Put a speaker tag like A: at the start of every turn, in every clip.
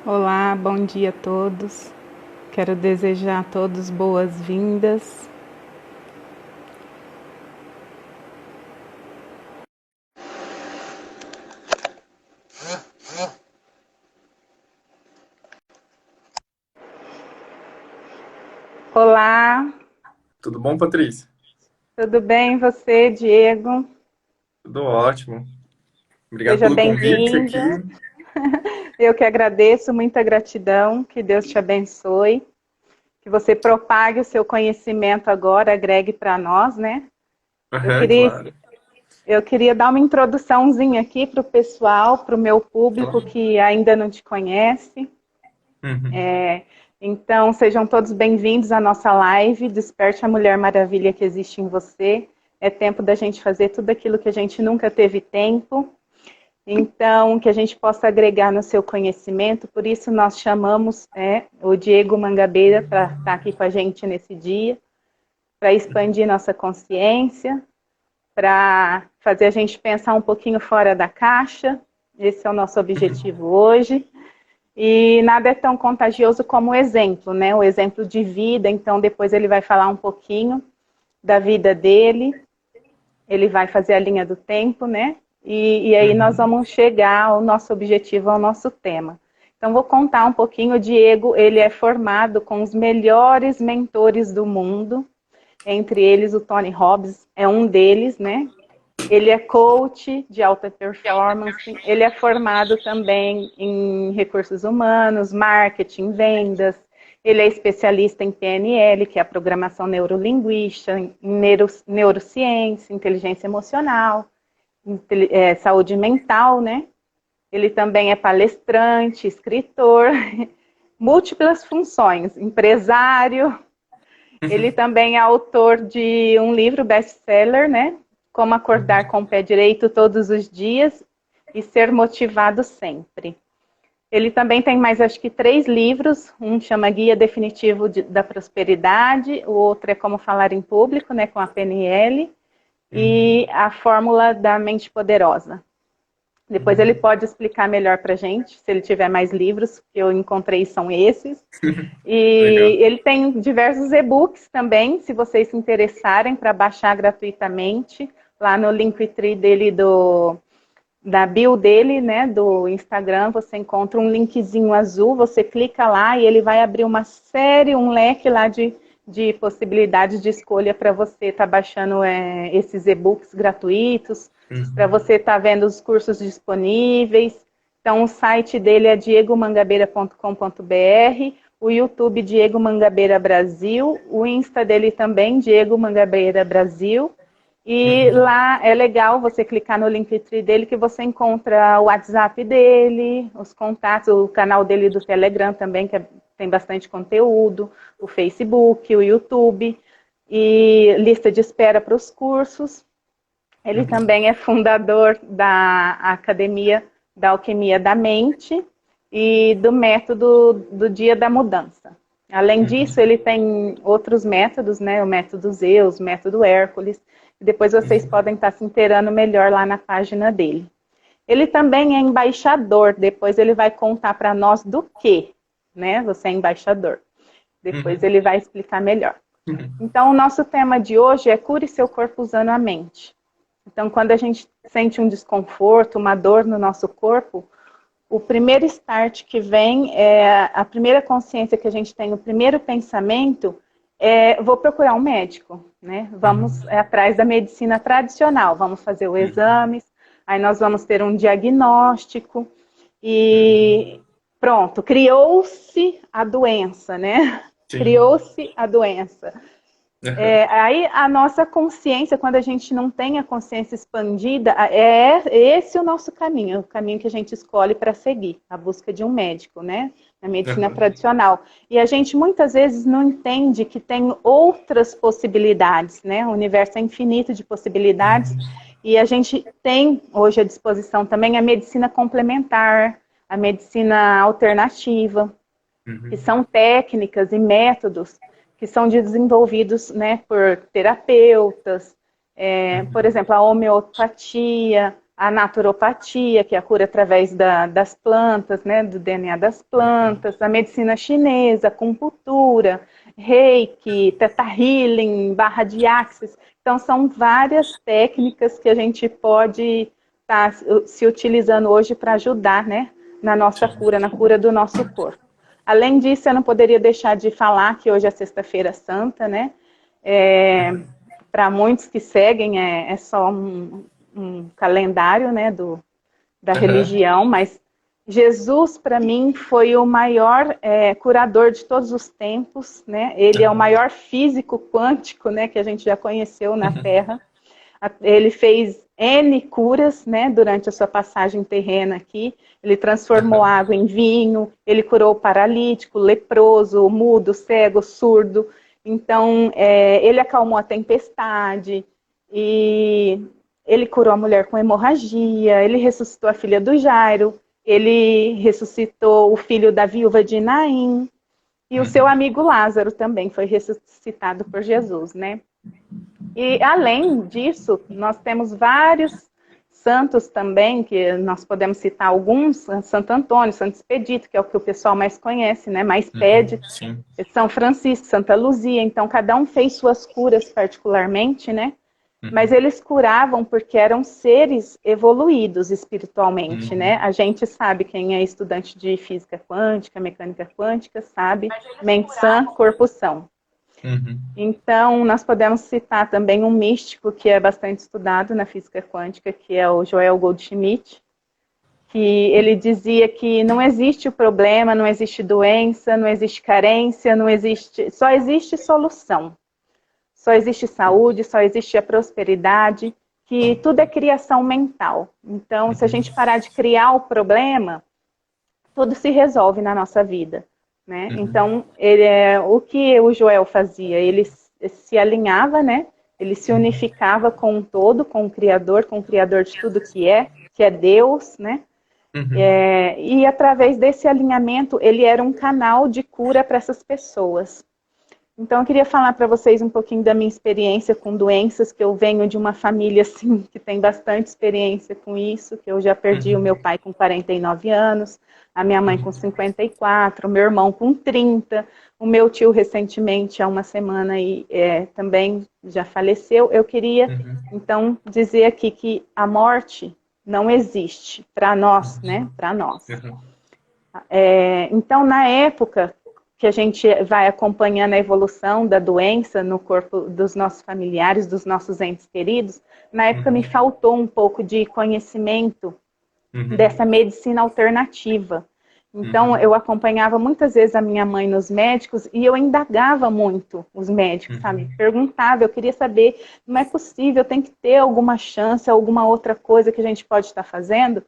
A: Olá, bom dia a todos. Quero desejar a todos boas-vindas. Olá,
B: Tudo bom, Patrícia?
A: tudo bem? Você, Diego?
B: Tudo ótimo. Obrigado
A: Seja
B: pelo convite
A: bem-vindo.
B: aqui.
A: Eu que agradeço, muita gratidão. Que Deus te abençoe. Que você propague o seu conhecimento agora, agregue para nós, né? Eu
B: Aham,
A: queria,
B: claro.
A: eu queria dar uma introduçãozinha aqui para o pessoal, para o meu público
B: Claro.
A: que ainda não te conhece.
B: Uhum.
A: Então, sejam todos bem-vindos à nossa live. Desperte a Mulher Maravilha que existe em você. É tempo da gente fazer tudo aquilo que a gente nunca teve tempo. Então, que a gente possa agregar no seu conhecimento. Por isso, nós chamamos o Diego Mangabeira para estar aqui com a gente nesse dia, para expandir nossa consciência, para fazer a gente pensar um pouquinho fora da caixa. Esse é o nosso objetivo hoje. E nada é tão contagioso como o exemplo, né? O exemplo de vida. Então, depois ele vai falar um pouquinho da vida dele, ele vai fazer a linha do tempo, né? E aí nós
B: Uhum.
A: vamos chegar ao nosso objetivo, ao nosso tema. Então, vou contar um pouquinho. O Diego, ele é formado com os melhores mentores do mundo, entre eles o Tony Robbins é um deles, né? Ele é coach de alta performance, ele é formado também em recursos humanos, marketing, vendas, ele é especialista em PNL, que é a programação neurolinguística, em neurociência, inteligência emocional, saúde mental, né? Ele também é palestrante, escritor, múltiplas funções, empresário. Ele também é autor de um livro best-seller, né? Como acordar com o pé direito todos os dias e ser motivado sempre. Ele também tem mais, acho que, 3 livros. Um chama Guia Definitivo da Prosperidade, o outro é Como Falar em Público, né, com a PNL,
B: Uhum.
A: e a Fórmula da Mente Poderosa. Depois ele
B: Uhum.
A: pode explicar melhor para a gente, se ele tiver mais livros, que eu encontrei são esses. E
B: Legal.
A: ele tem diversos e-books também, se vocês se interessarem para baixar gratuitamente, lá no Linktree dele da bio dele, né, do Instagram, você encontra um linkzinho azul, você clica lá e ele vai abrir uma série, um leque lá de possibilidades de escolha para você estar baixando esses e-books gratuitos, para
B: Uhum.
A: você estar vendo os cursos disponíveis. Então, o site dele é diegomangabeira.com.br, o YouTube Diego Mangabeira Brasil, o Insta dele também, Diego Mangabeira Brasil. E
B: Uhum.
A: lá é legal você clicar no Linktree dele que você encontra o WhatsApp dele, os contatos, o canal dele do Telegram também, tem bastante conteúdo, o Facebook, o YouTube, e lista de espera para os cursos. Ele
B: Uhum.
A: também é fundador da Academia da Alquimia da Mente e do método do Dia da Mudança. Além disso,
B: Uhum.
A: ele tem outros métodos, né? O método Zeus, o método Hércules. E depois vocês
B: Uhum.
A: podem estar se inteirando melhor lá na página dele. Ele também é embaixador. Depois ele vai contar para nós do que, né? Você é embaixador. Depois
B: Uhum.
A: ele vai explicar melhor.
B: Uhum.
A: Então, o nosso tema de hoje é cure seu corpo usando a mente. Então, quando a gente sente um desconforto, uma dor no nosso corpo, o primeiro start que vem, a primeira consciência que a gente tem, o primeiro pensamento é: vou procurar um médico, né? Vamos
B: Uhum.
A: atrás da medicina tradicional, vamos fazer o
B: Uhum.
A: exame, aí nós vamos ter um diagnóstico e
B: Uhum.
A: pronto, criou-se a doença, né?
B: Sim.
A: Criou-se a doença.
B: Aham.
A: Aí a nossa consciência, quando a gente não tem a consciência expandida, é esse o nosso caminho, o caminho que a gente escolhe para seguir, a busca de um médico, né? Na medicina
B: Aham.
A: tradicional. E a gente muitas vezes não entende que tem outras possibilidades, né? O universo é infinito de possibilidades
B: Uhum.
A: e a gente tem hoje à disposição também a medicina complementar, a medicina alternativa, que
B: Uhum.
A: são técnicas e métodos que são desenvolvidos, né, por terapeutas, por
B: Uhum.
A: exemplo, a homeopatia. a naturopatia, que é a cura através das plantas, né, do DNA das plantas, a medicina chinesa, acupuntura, reiki, teta healing, barra de axis. Então, são várias técnicas que a gente pode estar se utilizando hoje para ajudar, né, na nossa cura, na cura do nosso corpo. Além disso, eu não poderia deixar de falar que hoje é Sexta-feira Santa, né? Para muitos que seguem, é só um calendário, né, da religião, mas Jesus, para mim, foi o maior curador de todos os tempos, né? Ele é o maior físico quântico, né, que a gente já conheceu na Terra. Ele fez N curas, né, durante a sua passagem terrena aqui. Ele transformou água em vinho, ele curou o paralítico, o leproso, o mudo, o cego, o surdo. Então, ele acalmou a tempestade, e ele curou a mulher com hemorragia, ele ressuscitou a filha do Jairo, ele ressuscitou o filho da viúva de Naim, e o seu amigo Lázaro também foi ressuscitado por Jesus, né? E, além disso, nós temos vários santos também, que nós podemos citar alguns, Santo Antônio, Santo Expedito, que é o que o pessoal mais conhece, né? Mais pede, São Francisco, Santa Luzia, então cada um fez suas curas particularmente, né? Mas eles curavam porque eram seres evoluídos espiritualmente, né? A gente sabe, quem é estudante de física quântica, mecânica quântica, sabe, mente sã, corpo são. Então, nós podemos citar também um místico que é bastante estudado na física quântica, que é o Joel Goldschmidt, que ele dizia que não existe o problema, não existe doença, não existe carência, só existe solução. Só existe saúde, só existe a prosperidade, que tudo é criação mental. Então, se a gente parar de criar o problema, tudo se resolve na nossa vida. Né? Então, o que o Joel fazia? Ele se alinhava, né? Ele se unificava com o todo, com o Criador de tudo que é Deus, né? E através desse alinhamento, ele era um canal de cura para essas pessoas. Então, eu queria falar para vocês um pouquinho da minha experiência com doenças, que eu venho de uma família assim, que tem bastante experiência com isso, que eu já perdi o meu pai com 49 anos, a minha mãe com 54, o meu irmão com 30, o meu tio recentemente, há uma semana, também já faleceu. Eu queria, então, dizer aqui que a morte não existe para nós, né? Para nós. Então, na época que a gente vai acompanhando a evolução da doença no corpo dos nossos familiares, dos nossos entes queridos, na época me faltou um pouco de conhecimento dessa medicina alternativa. Então, eu acompanhava muitas vezes a minha mãe nos médicos e eu indagava muito os médicos, sabe? Perguntava, eu queria saber, não é possível, tem que ter alguma chance, alguma outra coisa que a gente pode estar fazendo.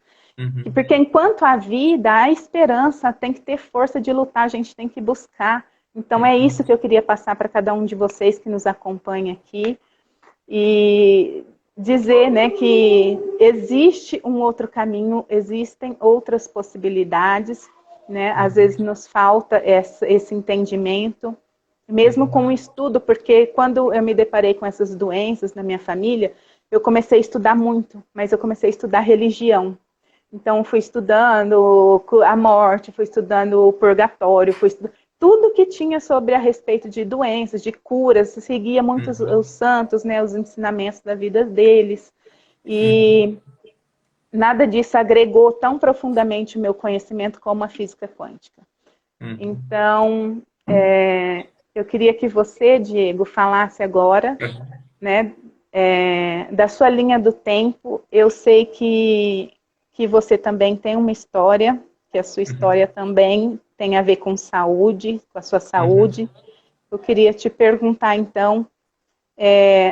A: Porque enquanto há vida, há esperança, tem que ter força de lutar, a gente tem que buscar. Então é isso que eu queria passar para cada um de vocês que nos acompanha aqui. E dizer, né, que existe um outro caminho, existem outras possibilidades, né? Às vezes nos falta esse entendimento, mesmo com o estudo, porque quando eu me deparei com essas doenças na minha família, eu comecei a estudar muito, mas eu comecei a estudar religião. Então, fui estudando a morte, fui estudando o purgatório, tudo que tinha a respeito de doenças, de curas, seguia muito os santos, né, os ensinamentos da vida deles. E nada disso agregou tão profundamente o meu conhecimento como a física quântica. Então, eu queria que você, Diego, falasse agora, né, da sua linha do tempo. Eu sei que você também tem uma história, que a sua história também tem a ver com saúde, com a sua saúde. Eu queria te perguntar, então,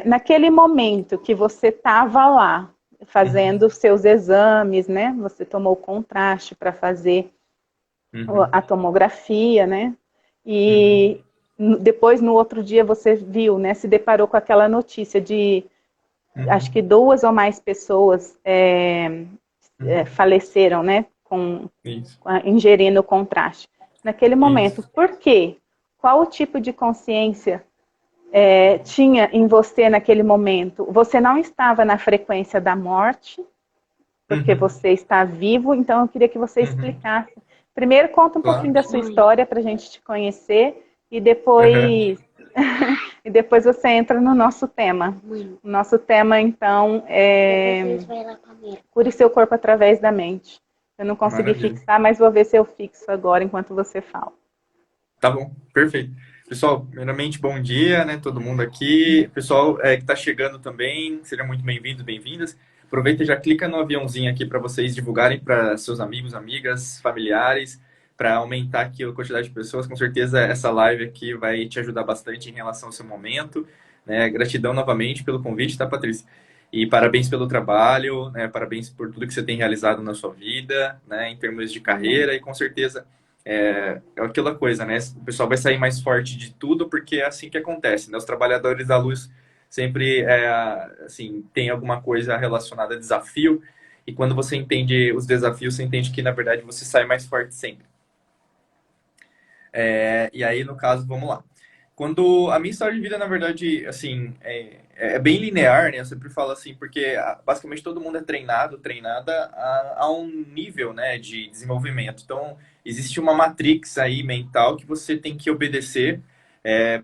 A: naquele momento que você estava lá, fazendo os seus exames, né? Você tomou o contraste para fazer a tomografia, né? E depois, no outro dia, você viu, né? Se deparou com aquela notícia de, acho que 2 ou mais pessoas faleceram, né, ingerindo o contraste. Naquele momento, por quê? Qual o tipo de consciência tinha em você naquele momento? Você não estava na frequência da morte, porque você está vivo, então eu queria que você explicasse. Primeiro, conta um
B: Claro.
A: pouquinho da sua história para a gente te conhecer e
B: Aham.
A: depois, e depois você entra no nosso tema. O nosso tema, então, é Cure seu corpo através da mente. Eu não consegui
B: Maravilha.
A: fixar, mas vou ver se eu fixo agora enquanto você fala.
B: Tá bom, perfeito. Pessoal, primeiramente, bom dia, né? Todo mundo aqui. Pessoal que está chegando também, sejam muito bem-vindos, bem-vindas. Aproveita e já clica no aviãozinho aqui para vocês divulgarem para seus amigos, amigas, familiares, para aumentar aqui a quantidade de pessoas. Com certeza essa live aqui vai te ajudar bastante em relação ao seu momento. Né? Gratidão novamente pelo convite, tá, Patrícia? E parabéns pelo trabalho, né? Parabéns por tudo que você tem realizado na sua vida, né? Em termos de carreira e com certeza é aquela coisa, né? O pessoal vai sair mais forte de tudo porque é assim que acontece, né? Os trabalhadores da luz sempre, assim, tem alguma coisa relacionada a desafio e quando você entende os desafios, você entende que, na verdade, você sai mais forte sempre. E aí, no caso, vamos lá. Quando a minha história de vida, na verdade, assim, é bem linear, né? Eu sempre falo assim, porque basicamente todo mundo é treinada a um nível, né, de desenvolvimento. Então, existe uma matrix aí mental que você tem que obedecer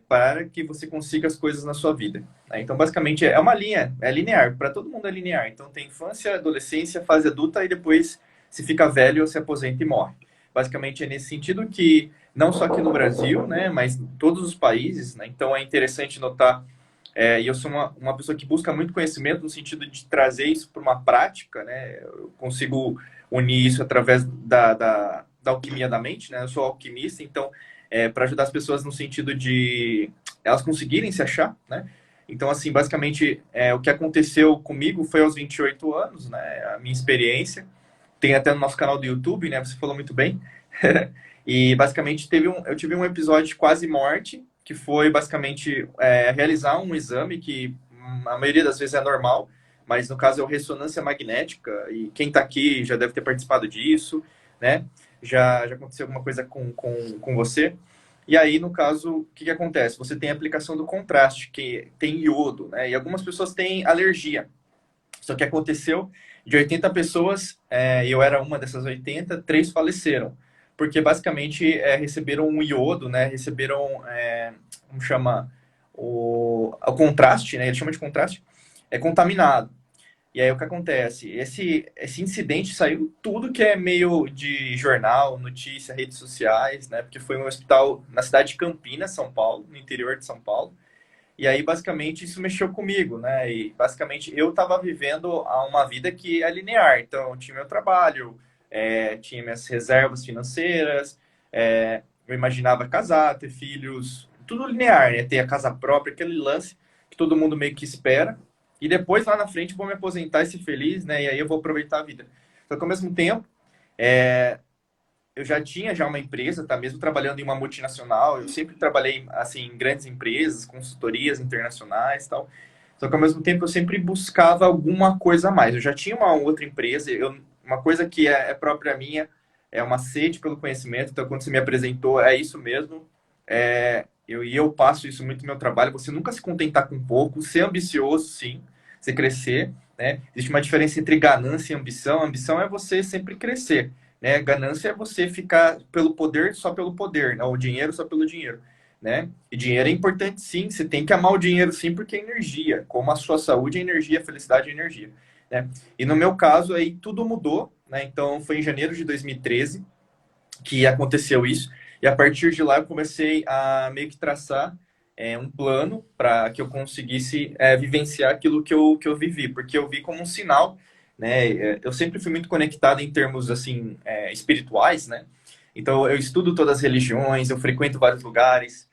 B: para que você consiga as coisas na sua vida. Né? Então, basicamente, é uma linha, é linear. Para todo mundo é linear. Então, tem infância, adolescência, fase adulta e depois se fica velho, se aposenta e morre. Basicamente, é nesse sentido que não só aqui no Brasil, né, mas em todos os países, né? Então é interessante notar, e eu sou uma pessoa que busca muito conhecimento no sentido de trazer isso para uma prática, né? Eu consigo unir isso através da alquimia da mente, né? Eu sou alquimista, então para ajudar as pessoas no sentido de elas conseguirem se achar, né? Então, assim, basicamente, o que aconteceu comigo foi aos 28 anos, né? A minha experiência. Tem até no nosso canal do YouTube, né? Você falou muito bem. E basicamente eu tive um episódio de quase morte, que foi basicamente realizar um exame que a maioria das vezes é normal, mas no caso é o ressonância magnética, e quem está aqui já deve ter participado disso, né? Já aconteceu alguma coisa com você. E aí, no caso, o que acontece? Você tem a aplicação do contraste, que tem iodo, né? E algumas pessoas têm alergia. Só que aconteceu de 80 pessoas, eu era uma dessas 80, 3 faleceram. Porque basicamente receberam um iodo, né? Receberam, como chama? O contraste, né? Ele chama de contraste, é contaminado. E aí o que acontece? Esse incidente saiu tudo que é meio de jornal, notícia, redes sociais, né? Porque foi um hospital na cidade de Campinas, São Paulo, no interior de São Paulo. E aí, basicamente, isso mexeu comigo, né? E, basicamente, eu estava vivendo uma vida que é linear. Então, eu tinha meu trabalho, tinha minhas reservas financeiras, eu imaginava casar, ter filhos, tudo linear, né? Ter a casa própria, aquele lance que todo mundo meio que espera. E depois, lá na frente, vou me aposentar e ser feliz, né? E aí eu vou aproveitar a vida. Só que, ao mesmo tempo, eu já tinha uma empresa, tá? Mesmo trabalhando em uma multinacional, eu sempre trabalhei assim em grandes empresas, consultorias internacionais, tal. Só que ao mesmo tempo eu sempre buscava alguma coisa a mais. Eu já tinha uma outra empresa, uma coisa que é própria minha, é uma sede pelo conhecimento. Então quando você me apresentou, é isso mesmo. Eu passo isso muito no meu trabalho. Você nunca se contentar com pouco, ser ambicioso, sim, você crescer, né? Existe uma diferença entre ganância e ambição. Ambição é você sempre crescer, né? Ganância é você ficar pelo poder só pelo poder, né? O dinheiro só pelo dinheiro, né? E dinheiro é importante, sim. Você tem que amar o dinheiro, sim, porque é energia. Como a sua saúde é energia, a felicidade é energia, né? E no meu caso aí tudo mudou, né? Então foi em janeiro de 2013 que aconteceu isso. E a partir de lá eu comecei a meio que traçar um plano para que eu conseguisse vivenciar aquilo que eu vivi, porque eu vi como um sinal, né? Eu sempre fui muito conectado em termos assim espirituais, né? Então eu estudo todas as religiões, eu frequento vários lugares,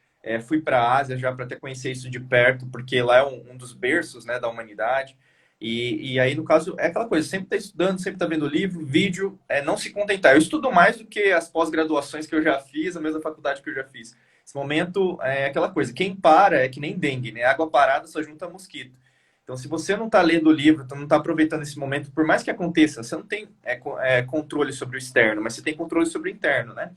B: fui para a Ásia já para até conhecer isso de perto, porque lá é um dos berços, né, da humanidade. E aí, no caso, é aquela coisa, sempre tá estudando, sempre tá vendo livro, vídeo, não se contentar. Eu estudo mais do que as pós-graduações que eu já fiz, a mesma faculdade que eu já fiz. Esse momento é aquela coisa, quem para é que nem dengue, né? Água parada só junta mosquito. Então, se você não tá lendo o livro, então não está aproveitando esse momento, por mais que aconteça, você não tem controle sobre o externo, mas você tem controle sobre o interno, né?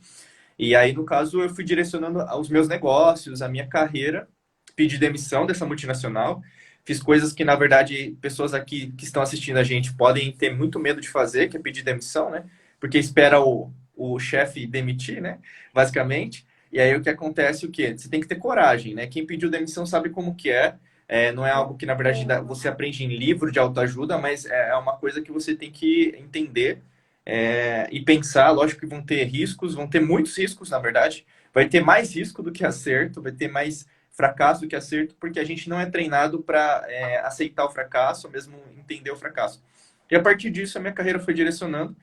B: E aí, no caso, eu fui direcionando os meus negócios, a minha carreira, pedi demissão dessa multinacional, Fiz coisas que, na verdade, pessoas aqui que estão assistindo a gente podem ter muito medo de fazer, que é pedir demissão, né? Porque espera o chefe demitir, né? Basicamente. E aí o que acontece, o quê? Você tem que ter coragem, né? Quem pediu demissão sabe como que é. Não é algo que, na verdade, você aprende em livro de autoajuda, mas é uma coisa que você tem que entender e pensar. Lógico que vão ter riscos, vão ter muitos riscos, na verdade. Vai ter mais risco do que acerto, vai ter mais fracasso do que acerto, porque a gente não é treinado para aceitar o fracasso, ou mesmo entender o fracasso. E a partir disso, a minha carreira foi direcionando.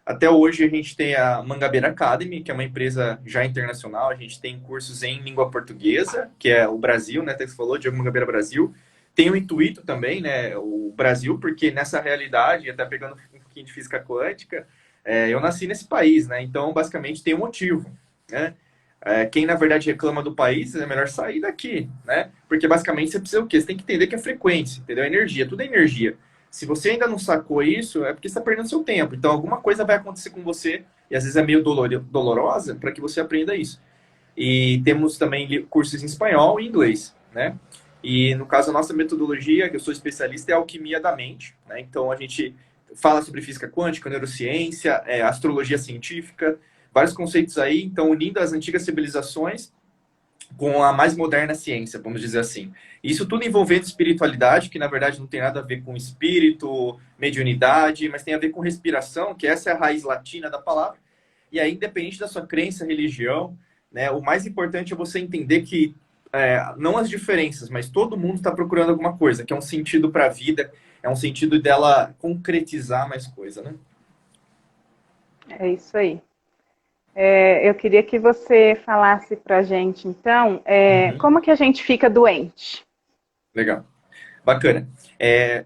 B: Até hoje, a gente tem a Mangabeira Academy, que é uma empresa já internacional. A gente tem cursos em língua portuguesa, que é o Brasil, né? Até que você falou, Diogo Mangabeira Brasil. Tem o Intuito também, né? O Brasil, porque nessa realidade, até pegando um pouquinho de física quântica, eu nasci nesse país, né? Então, basicamente, tem um motivo, né? Quem, na verdade, reclama do país, é melhor sair daqui, né? Porque, basicamente, você precisa o quê? Você tem que entender que é frequência, entendeu? Energia, tudo é energia. Se você ainda não sacou isso, é porque você está perdendo seu tempo. Então, alguma coisa vai acontecer com você, e às vezes é meio dolorosa, para que você aprenda isso. E temos também cursos em espanhol e inglês, né? E, no caso, a nossa metodologia, que eu sou especialista, é a alquimia da mente, né? Então, a gente fala sobre física quântica, neurociência, astrologia científica, vários conceitos aí, então unindo as antigas civilizações com a mais moderna ciência, vamos dizer assim. Isso tudo envolvendo espiritualidade, que na verdade não tem nada a ver com espírito, mediunidade, mas tem a ver com respiração, que essa é a raiz latina da palavra. E aí, independente da sua crença, religião, né, o mais importante é você entender que não as diferenças, mas todo mundo está procurando alguma coisa, que é um sentido para a vida, é um sentido dela concretizar mais coisa, né?
A: É isso aí. Eu queria que você falasse para a gente, então,
B: Uhum.
A: como que a gente fica doente?
B: Legal. Bacana.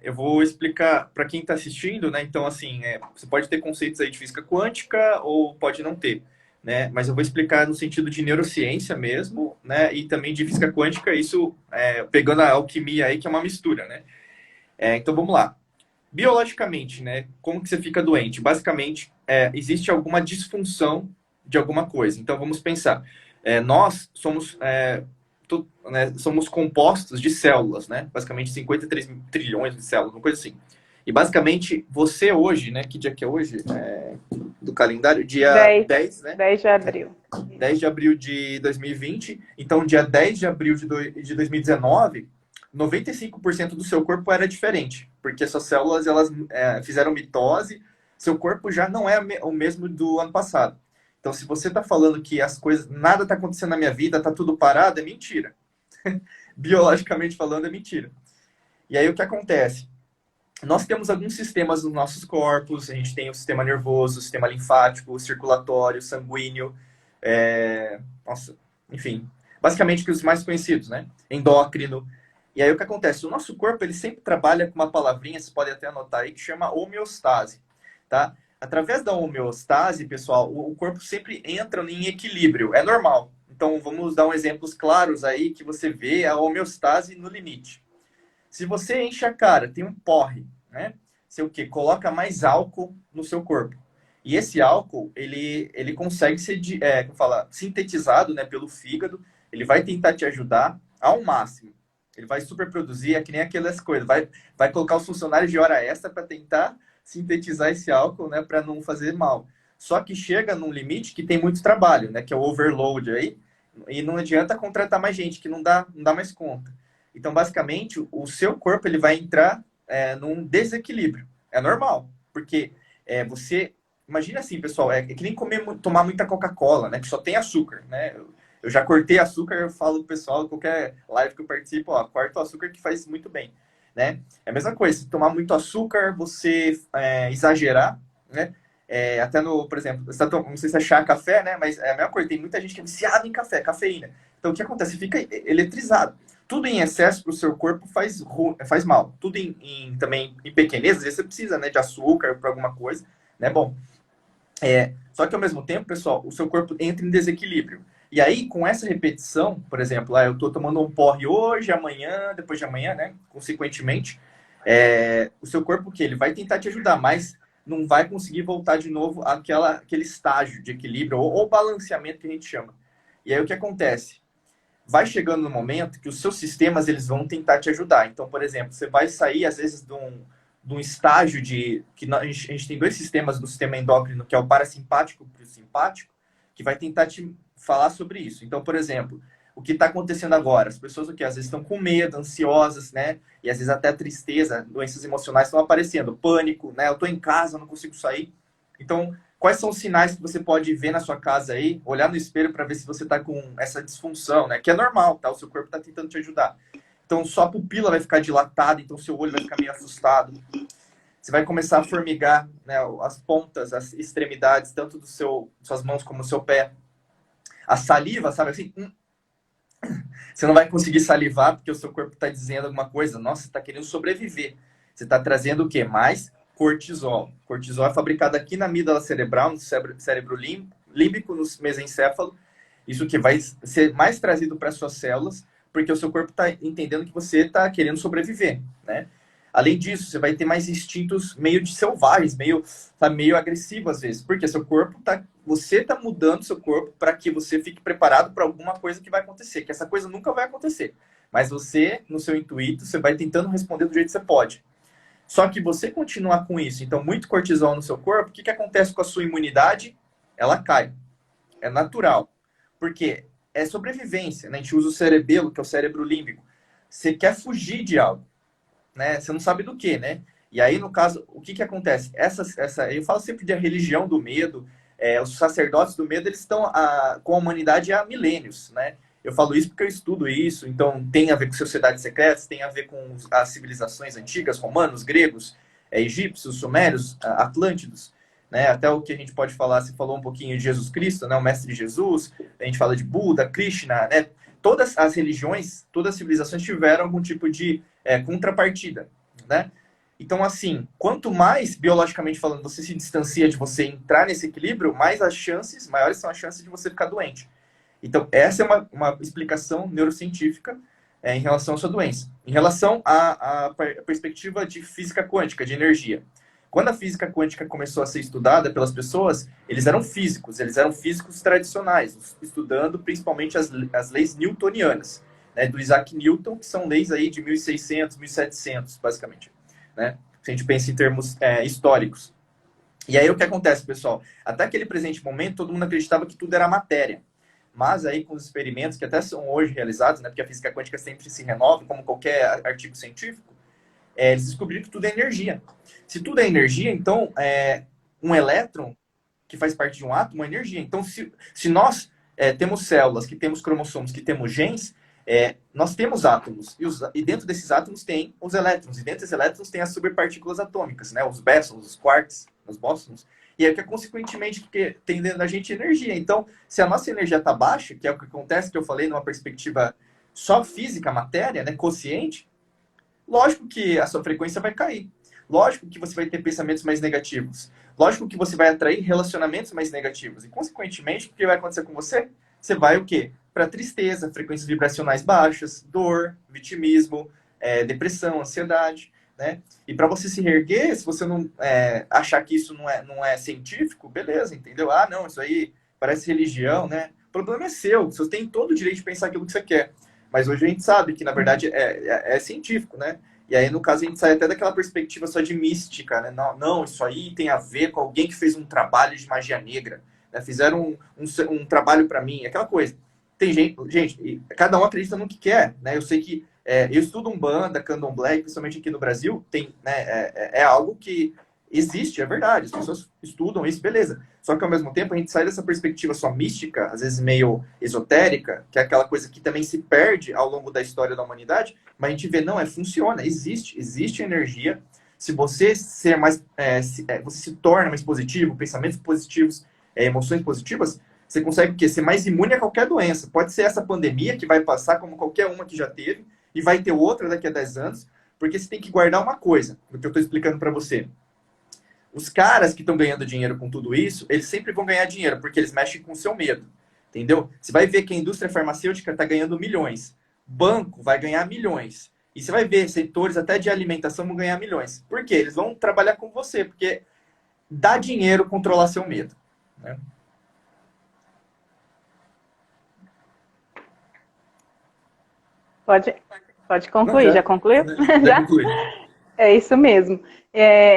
B: Eu vou explicar para quem está assistindo, né? Então, assim, você pode ter conceitos aí de física quântica ou pode não ter, né? Mas eu vou explicar no sentido de neurociência mesmo, né? E também de física quântica, isso pegando a alquimia aí, que é uma mistura, né? Então, vamos lá. Biologicamente, né? Como que você fica doente? Basicamente, existe alguma disfunção de alguma coisa. Então, vamos pensar. Nós somos né, somos compostos de células, né? Basicamente 53 trilhões de células, uma coisa assim. E basicamente, você hoje, né? Que dia que é hoje? Do calendário? Dia 10, né?
A: 10 de abril.
B: 10 de abril de 2020. Então, dia 10 de abril de 2019, 95% do seu corpo era diferente. Porque suas células, elas fizeram mitose. Seu corpo já não é o mesmo do ano passado. Então, se você está falando que as coisas, nada está acontecendo na minha vida, está tudo parado, é mentira. Biologicamente falando, é mentira. E aí o que acontece? Nós temos alguns sistemas nos nossos corpos, a gente tem o sistema nervoso, o sistema linfático, o circulatório, o sanguíneo, nossa, enfim, basicamente que os mais conhecidos, né? Endócrino. E aí o que acontece? O nosso corpo, ele sempre trabalha com uma palavrinha, vocês podem até anotar aí, que chama homeostase, tá? Através da homeostase, pessoal, o corpo sempre entra em equilíbrio, é normal. Então, vamos dar exemplos claros aí que você vê a homeostase no limite. Se você enche a cara, tem um porre, né? Você o quê? Coloca mais álcool no seu corpo. E esse álcool, ele consegue ser como fala, sintetizado, né, pelo fígado. Ele vai tentar te ajudar ao máximo. Ele vai superproduzir, é que nem aquelas coisas. Vai colocar os funcionários de hora extra para tentar sintetizar esse álcool, né, para não fazer mal. Só que chega num limite que tem muito trabalho, né, que é o overload aí, e não adianta contratar mais gente, que não dá mais conta. Então, basicamente, o seu corpo ele vai entrar num desequilíbrio. É normal, porque você... Imagina assim, pessoal, é que nem tomar muita Coca-Cola, né? Que só tem açúcar, né? Eu já cortei açúcar, eu falo pro pessoal, qualquer live que eu participo, ó, corta o açúcar que faz muito bem, né? É a mesma coisa, se tomar muito açúcar, você exagerar, né? Até por exemplo, não sei se é chá, café, né? Mas é a mesma coisa, tem muita gente que é viciada em café, cafeína. Então, o que acontece? Você fica eletrizado. Tudo em excesso para o seu corpo faz mal. Tudo também em pequenez, às vezes você precisa, né, de açúcar para alguma coisa, né? Bom, só que ao mesmo tempo, pessoal, o seu corpo entra em desequilíbrio. E aí, com essa repetição, por exemplo, eu estou tomando um porre hoje, amanhã, depois de amanhã, né? Consequentemente, o seu corpo, ele vai tentar te ajudar, mas não vai conseguir voltar de novo àquele estágio de equilíbrio ou balanceamento que a gente chama. E aí, o que acontece? vai chegando no momento que os seus sistemas eles vão tentar te ajudar. Então, por exemplo, você vai sair, às vezes, de um estágio de... que a gente tem dois sistemas do sistema endócrino, que é o parasimpático e o simpático, que vai tentar te falar sobre isso. Então, por exemplo, o que está acontecendo agora? As pessoas o que às vezes estão com medo, ansiosas, né? E às vezes até tristeza, doenças emocionais estão aparecendo, pânico, né? Eu estou em casa, não consigo sair. Então, quais são os sinais que você pode ver na sua casa aí, olhar no espelho para ver se você está com essa disfunção, né? Que é normal, tá? O seu corpo está tentando te ajudar. Então, sua pupila vai ficar dilatada, então seu olho vai ficar meio assustado. Você vai começar a formigar, né, as pontas, as extremidades, tanto suas mãos como do seu pé. A saliva, sabe assim? Você não vai conseguir salivar porque o seu corpo está dizendo alguma coisa. Nossa, você está querendo sobreviver. Você está trazendo o quê? Mais cortisol. Cortisol é fabricado aqui na amígdala cerebral, no cérebro límbico, no mesencéfalo. Isso que vai ser mais trazido para as suas células, porque o seu corpo está entendendo que você está querendo sobreviver, né? Além disso, você vai ter mais instintos meio de selvagens, meio agressivo às vezes, porque seu corpo tá, você tá mudando seu corpo para que você fique preparado para alguma coisa que vai acontecer, que essa coisa nunca vai acontecer. Mas você, no seu intuito, você vai tentando responder do jeito que você pode. Só que você continuar com isso, então muito cortisol no seu corpo, o que acontece com a sua imunidade? Ela cai. É natural. Porque é sobrevivência, né? A gente usa o cerebelo, que é o cérebro límbico. Você quer fugir de algo, né? Você não sabe do que, né? E aí, no caso, o que acontece? Eu falo sempre de a religião do medo, os sacerdotes do medo, eles estão com a humanidade há milênios, né? Eu falo isso porque eu estudo isso, então tem a ver com sociedades secretas, tem a ver com as civilizações antigas, romanos, gregos, egípcios, sumérios, atlântidos, né? Até o que a gente pode falar, você falou um pouquinho de Jesus Cristo, né? O Mestre Jesus, a gente fala de Buda, Krishna, né? Todas as religiões, todas as civilizações tiveram algum tipo de contrapartida, né? Então, assim, quanto mais, biologicamente falando, você se distancia de você entrar nesse equilíbrio, maiores são as chances de você ficar doente. Então, essa é uma explicação neurocientífica em relação à sua doença. Em relação à perspectiva de física quântica, de energia. Quando a física quântica começou a ser estudada pelas pessoas, eles eram físicos tradicionais, estudando principalmente as leis newtonianas, né, do Isaac Newton, que são leis aí de 1600, 1700, basicamente, né? Se a gente pensa em termos históricos. E aí o que acontece, pessoal? Até aquele presente momento, todo mundo acreditava que tudo era matéria. Mas aí com os experimentos que até são hoje realizados, né, porque a física quântica sempre se renova, como qualquer artigo científico, eles descobriram que tudo é energia. Se tudo é energia, então um elétron, que faz parte de um átomo, é energia. Então, se nós temos células, que temos cromossomos, que temos genes, nós temos átomos. E dentro desses átomos tem os elétrons. E dentro desses elétrons tem as subpartículas atômicas, né? Os bósons, os quarks, os bósons. E é que, consequentemente, que tem dentro da gente energia. Então, se a nossa energia está baixa, que é o que acontece, que eu falei numa perspectiva só física, matéria, né, consciente, lógico que a sua frequência vai cair. Lógico que você vai ter pensamentos mais negativos. Lógico que você vai atrair relacionamentos mais negativos. E, consequentemente, o que vai acontecer com você? Você vai o quê? Para tristeza, frequências vibracionais baixas, dor, vitimismo, depressão, ansiedade, né? E para você se reerguer, se você não achar que isso não é científico, beleza, entendeu? Ah, não, isso aí parece religião, né? O problema é seu. Você tem todo o direito de pensar aquilo que você quer. Mas hoje a gente sabe que, na verdade, é científico, né? E aí, no caso, a gente sai até daquela perspectiva só de mística, né? Não, isso aí tem a ver com alguém que fez um trabalho de magia negra, né? Fizeram um trabalho para mim, aquela coisa. Tem gente, cada um acredita no que quer, né? Eu sei que eu estudo Umbanda, Candomblé, principalmente aqui no Brasil, tem, né, é algo que existe, é verdade, as pessoas estudam isso, beleza. Só que ao mesmo tempo a gente sai dessa perspectiva só mística, às vezes meio esotérica, que é aquela coisa que também se perde ao longo da história da humanidade, mas a gente vê, não, funciona, existe energia. Se você ser mais, você se torna mais positivo, pensamentos positivos, emoções positivas, você consegue o quê? Ser mais imune a qualquer doença. Pode ser essa pandemia que vai passar, como qualquer uma que já teve, e vai ter outra daqui a 10 anos, porque você tem que guardar uma coisa, do que eu estou explicando para você. Os caras que estão ganhando dinheiro com tudo isso, eles sempre vão ganhar dinheiro, porque eles mexem com o seu medo. Entendeu? Você vai ver que a indústria farmacêutica está ganhando milhões. Banco vai ganhar milhões. E você vai ver setores até de alimentação vão ganhar milhões. Por quê? Eles vão trabalhar com você, porque dá dinheiro controlar seu medo. Né?
A: Pode, pode
B: Não,
A: concluir.
B: já,
A: Já concluiu?
B: já
A: Já?
B: concluí.
A: É isso mesmo.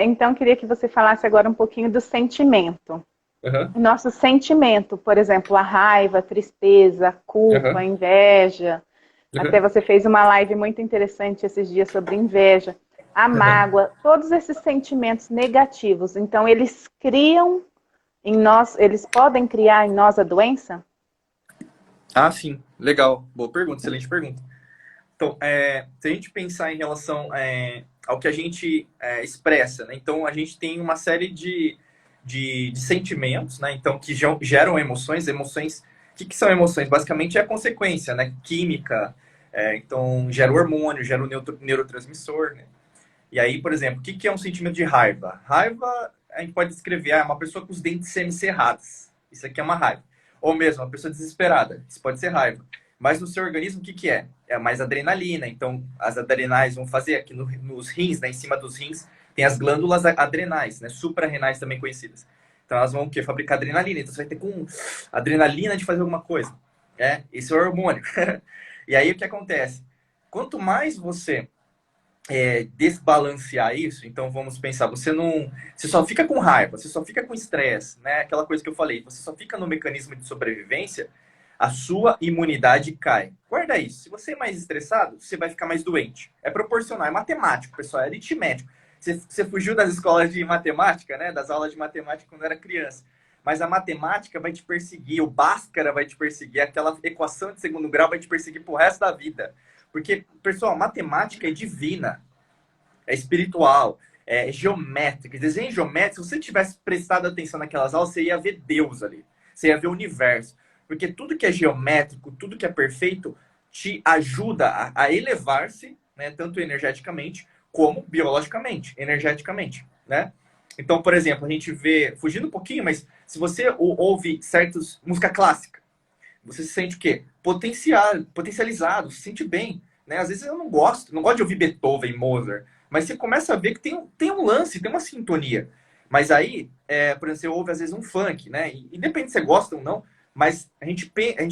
A: Então, queria que você falasse agora um pouquinho do sentimento.
B: Aham,
A: O nosso sentimento, por exemplo, a raiva, a tristeza, a culpa, a
B: aham,
A: inveja. Até
B: aham,
A: você fez uma live muito interessante esses dias sobre inveja, a
B: aham.
A: mágoa, todos esses sentimentos negativos. Então, eles criam em nós, eles podem criar em nós a doença?
B: Ah, sim. Legal. Boa pergunta, excelente pergunta. Então, se a gente pensar em relação ao que a gente expressa, né? Então, a gente tem uma série de sentimentos, né? Então, que geram emoções. Emoções, o que são emoções? Basicamente é a consequência, né? Química. Então, gera o hormônio, gera o neurotransmissor, né? E aí, por exemplo, o que é um sentimento de raiva? Raiva, a gente pode descrever, uma pessoa com os dentes semicerrados. Isso aqui é uma raiva. Ou mesmo, uma pessoa desesperada. Isso pode ser raiva. Mas no seu organismo, o que é? É mais adrenalina. Então, as adrenais vão fazer aqui nos rins, né, em cima dos rins, tem as glândulas adrenais, né, suprarrenais também conhecidas. Então, elas vão o quê? Fabricar adrenalina. Então, você vai ter com adrenalina de fazer alguma coisa. Esse é o hormônio. E aí, o que acontece? Quanto mais você desbalancear isso, então vamos pensar, você só fica com raiva, você só fica com estresse, né? Aquela coisa que eu falei, você só fica no mecanismo de sobrevivência, a sua imunidade cai. Guarda isso. Se você é mais estressado, você vai ficar mais doente. É proporcional, é matemático, pessoal, é aritmético. Você fugiu das escolas de matemática, né? Das aulas de matemática quando era criança. Mas a matemática vai te perseguir, o Bhaskara vai te perseguir, aquela equação de segundo grau vai te perseguir pro resto da vida. Porque, pessoal, matemática é divina, é espiritual, é geométrica. Desenho geométrico, se você tivesse prestado atenção naquelas aulas, você ia ver Deus ali. Você ia ver o universo. Porque tudo que é geométrico, tudo que é perfeito, te ajuda a elevar-se, né, tanto energeticamente como biologicamente, energeticamente, né? Então, por exemplo, a gente vê, fugindo um pouquinho, mas se você ouve certos música clássica, você se sente o quê? Potencializado, se sente bem. Né? Às vezes eu não gosto de ouvir Beethoven, Mozart, mas você começa a ver que tem um lance, tem uma sintonia. Mas aí, por exemplo, você ouve às vezes um funk, né? Independente se você gosta ou não, mas a gente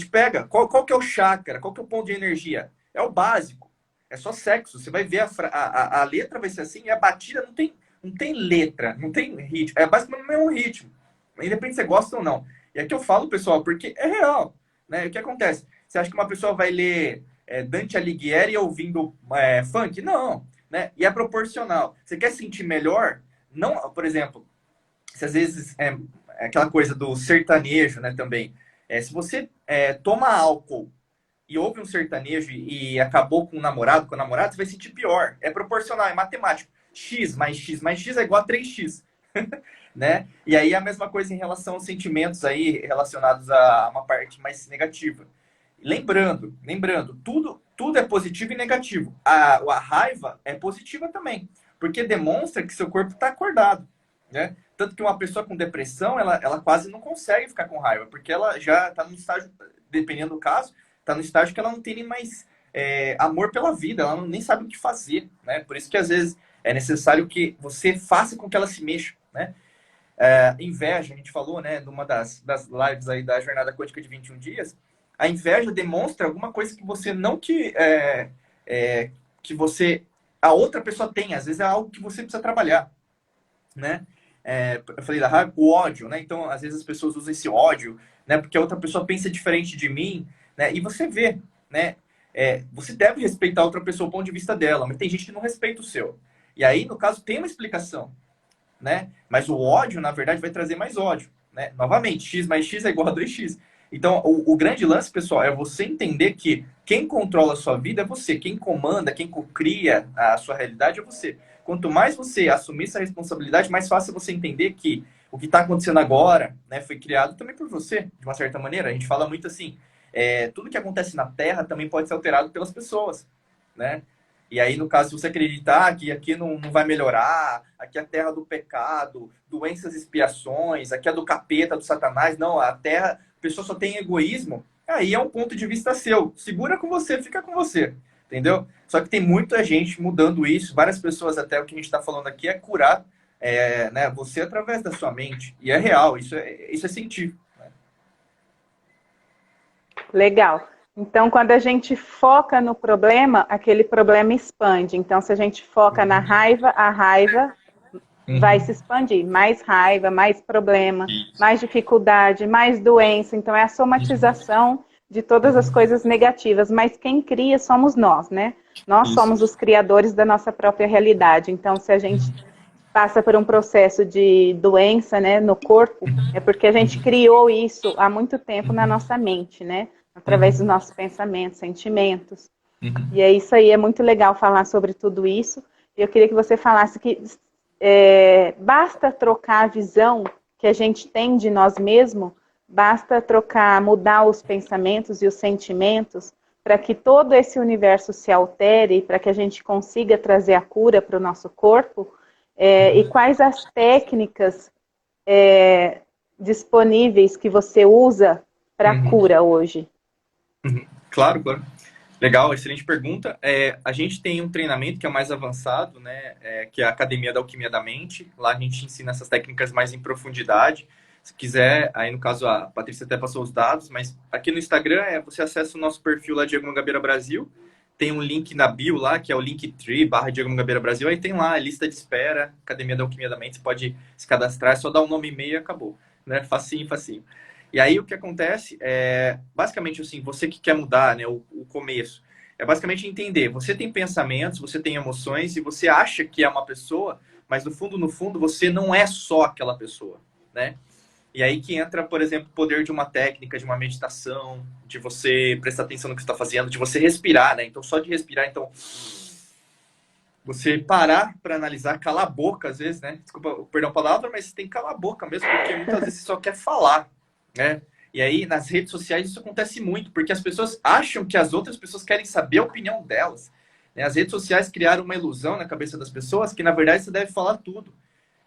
B: pega qual que é o chakra, qual que é o ponto de energia? É o básico. É só sexo. Você vai ver a letra vai ser assim, e a batida não tem letra, não tem ritmo. É basicamente o mesmo ritmo. Independente se você gosta ou não. E aqui eu falo, pessoal, porque é real. Né? O que acontece? Você acha que uma pessoa vai ler Dante Alighieri ouvindo funk? Não. Né? E é proporcional. Você quer sentir melhor? Não, por exemplo, se às vezes é aquela coisa do sertanejo, né, também. Se você toma álcool e ouve um sertanejo e acabou com um namorado, com a namorada, você vai sentir pior. É proporcional, é matemático. X mais X é igual a 3x. Né? E aí a mesma coisa em relação aos sentimentos aí relacionados a uma parte mais negativa. Lembrando, tudo é positivo e negativo. A raiva é positiva também, porque demonstra que seu corpo está acordado, né? Tanto que uma pessoa com depressão, ela quase não consegue ficar com raiva, porque ela já está no estágio, dependendo do caso, está no estágio que ela não tem nem mais amor pela vida, ela nem sabe o que fazer, né? Por isso que às vezes é necessário que você faça com que ela se mexa, né? Inveja, a gente falou, né, numa das lives aí da Jornada Quântica de 21 dias, a inveja demonstra alguma coisa que você não que você, a outra pessoa tem, às vezes é algo que você precisa trabalhar, né? Eu falei da raiva, o ódio, né? Então, às vezes as pessoas usam esse ódio, né, porque a outra pessoa pensa diferente de mim, né? E você vê, né? Você deve respeitar a outra pessoa, o ponto de vista dela, mas tem gente que não respeita o seu. E aí, no caso, tem uma explicação, né? Mas o ódio, na verdade, vai trazer mais ódio, né? Novamente, x mais x é igual a 2x. Então, o grande lance, pessoal, é você entender que quem controla a sua vida é você, quem comanda, quem cria a sua realidade é você. Quanto mais você assumir essa responsabilidade, mais fácil você entender que o que está acontecendo agora, né, foi criado também por você, de uma certa maneira. A gente fala muito assim, tudo que acontece na Terra também pode ser alterado pelas pessoas, né? E aí, no caso, se você acreditar que aqui não vai melhorar, aqui é a terra do pecado, doenças, expiações, aqui é do capeta, do satanás, não, a terra, a pessoa só tem egoísmo, aí é um ponto de vista seu. Segura com você, fica com você, entendeu? Só que tem muita gente mudando isso, várias pessoas, até o que a gente está falando aqui é curar né, você através da sua mente. E é real, isso é científico.
A: Legal. Então, quando a gente foca no problema, aquele problema expande. Então, se a gente foca na raiva, a raiva vai se
B: Uhum.
A: expandir. Mais raiva, mais problema,
B: Isso.
A: mais dificuldade, mais doença. Então, é a somatização de todas as
B: Uhum.
A: coisas negativas. Mas quem cria somos nós, né? Nós
B: Isso.
A: somos os criadores da nossa própria realidade. Então, se a gente passa por um processo de doença, né, no corpo, é porque a gente
B: Uhum.
A: criou isso há muito tempo na
B: Uhum.
A: nossa mente, né? Através dos
B: Uhum.
A: nossos pensamentos, sentimentos. E
B: Uhum.
A: é isso aí, é muito legal falar sobre tudo isso. E eu queria que você falasse que basta trocar a visão que a gente tem de nós mesmos, basta trocar, mudar os pensamentos e os sentimentos para que todo esse universo se altere, para que a gente consiga trazer a cura para o nosso corpo. E quais as técnicas disponíveis que você usa para a
B: Uhum.
A: cura hoje?
B: Uhum. Claro, claro. Legal, excelente pergunta. A gente tem um treinamento que é mais avançado, né? Que é a Academia da Alquimia da Mente. Lá a gente ensina essas técnicas mais em profundidade. Se quiser, aí no caso a Patrícia até passou os dados, mas aqui no Instagram você acessa o nosso perfil lá, Diego Mangabeira Brasil. Tem um link na bio lá, que é o Linktree /Diego Mangabeira Brasil. Aí tem lá a lista de espera, Academia da Alquimia da Mente. Você pode se cadastrar, é só dar um nome e e-mail e acabou. Né? Facinho, facinho. E aí o que acontece basicamente assim, você que quer mudar, né, o começo, é basicamente entender, você tem pensamentos, você tem emoções e você acha que é uma pessoa, mas no fundo, você não é só aquela pessoa, né? E aí que entra, por exemplo, o poder de uma técnica, de uma meditação, de você prestar atenção no que você está fazendo, de você respirar, né? Então, só de respirar, então, você parar para analisar, calar a boca, às vezes, né? Desculpa, perdão a palavra, mas você tem que calar a boca mesmo, porque muitas vezes você só quer falar, né? E aí, nas redes sociais, isso acontece muito, porque as pessoas acham que as outras pessoas querem saber a opinião delas. Né? As redes sociais criaram uma ilusão na cabeça das pessoas que, na verdade, você deve falar tudo.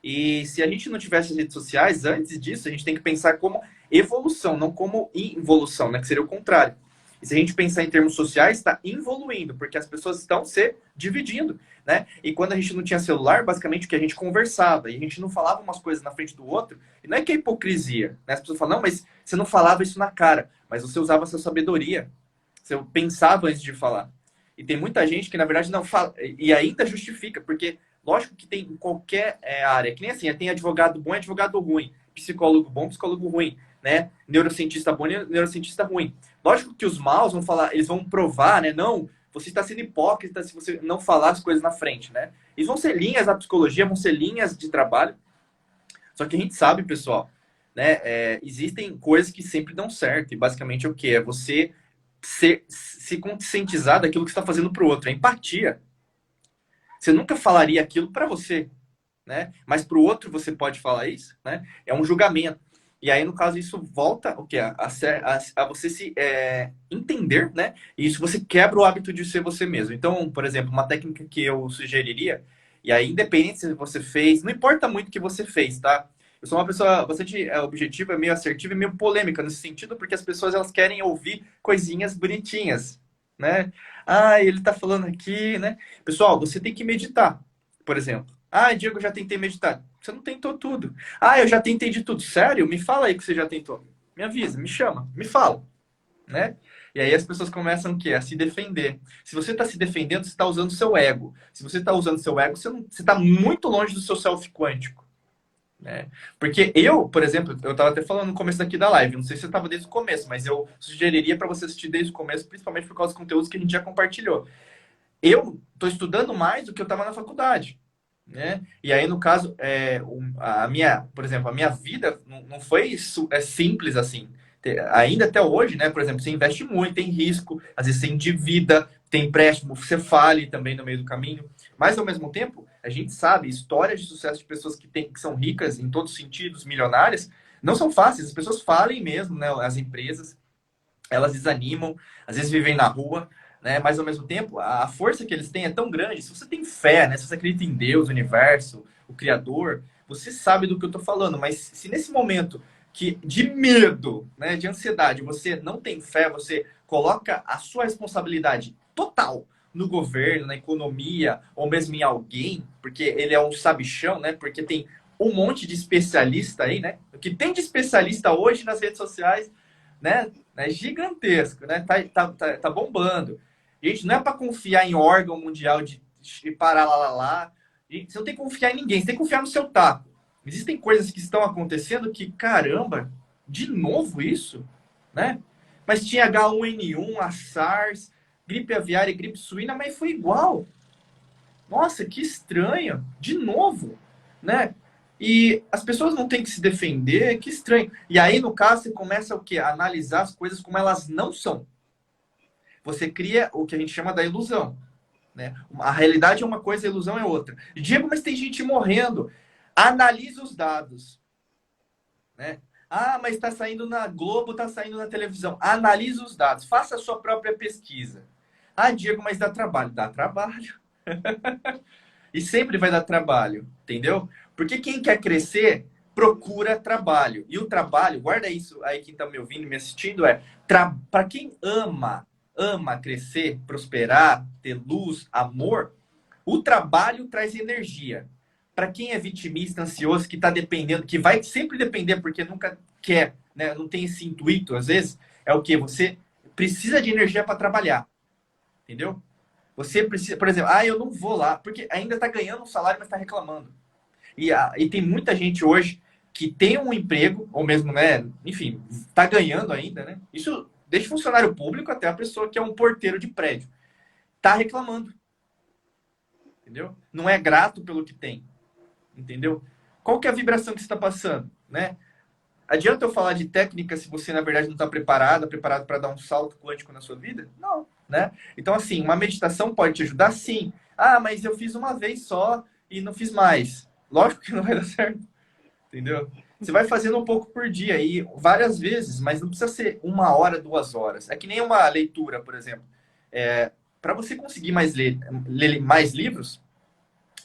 B: E se a gente não tivesse as redes sociais, antes disso, a gente tem que pensar como evolução, não como involução, né? Que seria o contrário. E se a gente pensar em termos sociais, está involuindo, porque as pessoas estão se dividindo, né? E quando a gente não tinha celular, basicamente o que a gente conversava, e a gente não falava umas coisas na frente do outro, e não é que é hipocrisia, né? As pessoas falam, não, mas você não falava isso na cara, mas você usava a sua sabedoria, você pensava antes de falar. E tem muita gente que, na verdade, não fala, e ainda justifica, porque lógico que tem em qualquer área, que nem assim, tem advogado bom e advogado ruim, psicólogo bom, psicólogo ruim, né? Neurocientista bom e neurocientista ruim. Lógico que os maus vão falar, eles vão provar, né? Não, você está sendo hipócrita se você não falar as coisas na frente, né? Isso vão ser linhas da psicologia, vão ser linhas de trabalho. Só que a gente sabe, pessoal, né? Existem coisas que sempre dão certo. E basicamente é o que? É você se conscientizar daquilo que você está fazendo para o outro. É empatia. Você nunca falaria aquilo para você, né? Mas para o outro você pode falar isso, né? É um julgamento. E aí, no caso, isso volta o quê? A você se entender, né? E isso você quebra o hábito de ser você mesmo. Então, por exemplo, uma técnica que eu sugeriria, e aí, independente se você fez, não importa muito o que você fez, tá? Eu sou uma pessoa bastante objetiva, meio assertiva e meio polêmica nesse sentido, porque as pessoas elas querem ouvir coisinhas bonitinhas, né? Ah, ele tá falando aqui, né? Pessoal, você tem que meditar, por exemplo. Ah, Diego, eu já tentei meditar. Você não tentou tudo. Ah, eu já tentei de tudo. Sério? Me fala aí que você já tentou. Me avisa, me chama, me fala, né? E aí as pessoas começam o quê? A se defender. Se você está se defendendo, você está usando o seu ego. Se você está usando o seu ego, você está muito longe do seu self quântico. Né? Porque eu, por exemplo, eu estava até falando no começo aqui da live, não sei se você estava desde o começo, mas eu sugeriria para você assistir desde o começo, principalmente por causa dos conteúdos que a gente já compartilhou. Eu estou estudando mais do que eu estava na faculdade. Né? E aí, no caso, a minha, por exemplo, a minha vida não foi simples assim. Ainda até hoje, né? Por exemplo, você investe muito, tem risco, às vezes você endivida, tem empréstimo, você fale também no meio do caminho. Mas, ao mesmo tempo, a gente sabe, histórias de sucesso de pessoas que são ricas em todos os sentidos, milionárias, não são fáceis. As pessoas falem mesmo, né? As empresas, elas desanimam, às vezes vivem na rua, né? Mas ao mesmo tempo, a força que eles têm é tão grande. Se você tem fé, né? Se você acredita em Deus, o universo, o Criador, você sabe do que eu estou falando. Mas se nesse momento que de medo, né, de ansiedade, você não tem fé, você coloca a sua responsabilidade total no governo, na economia, ou mesmo em alguém, porque ele é um sabichão, né? Porque tem um monte de especialista aí, né? O que tem de especialista hoje nas redes sociais, né? né? Gigantesco, né? Tá bombando. Gente, não é para confiar em órgão mundial de parar lá. Você não tem que confiar em ninguém, você tem que confiar no seu taco. Existem coisas que estão acontecendo que, caramba, de novo isso, né? Mas tinha H1N1, a SARS, gripe aviária e gripe suína, mas foi igual. Nossa, que estranho. De novo, né? E as pessoas não têm que se defender, que estranho. E aí, no caso, você começa o quê? A analisar as coisas como elas não são. Você cria o que a gente chama da ilusão, né? A realidade é uma coisa, a ilusão é outra. Diego, mas tem gente morrendo. Analisa os dados, né? Ah, mas está saindo na Globo, está saindo na televisão. Analisa os dados, faça a sua própria pesquisa. Ah, Diego, mas dá trabalho. Dá trabalho. E sempre vai dar trabalho, entendeu? Porque quem quer crescer procura trabalho. E o trabalho, guarda isso aí quem está me ouvindo, me assistindo, para quem ama crescer, prosperar, ter luz, amor, o trabalho traz energia. Para quem é vitimista, ansioso, que está dependendo, que vai sempre depender porque nunca quer, né? Não tem esse intuito, às vezes, é o que? Você precisa de energia para trabalhar, entendeu? Você precisa, por exemplo, eu não vou lá, porque ainda está ganhando um salário, mas está reclamando. E tem muita gente hoje que tem um emprego, ou mesmo, né, enfim, está ganhando ainda, né? Isso desde funcionário público até a pessoa que é um porteiro de prédio. Está reclamando. Entendeu? Não é grato pelo que tem. Entendeu? Qual que é a vibração que você está passando, né? Adianta eu falar de técnica se você, na verdade, não está preparado para dar um salto quântico na sua vida? Não, né? Então, assim, uma meditação pode te ajudar? Sim. Ah, mas eu fiz uma vez só e não fiz mais. Lógico que não vai dar certo, entendeu? Você vai fazendo um pouco por dia e várias vezes, mas não precisa ser 1 hora, 2 horas. É que nem uma leitura, por exemplo. Para você conseguir ler mais livros,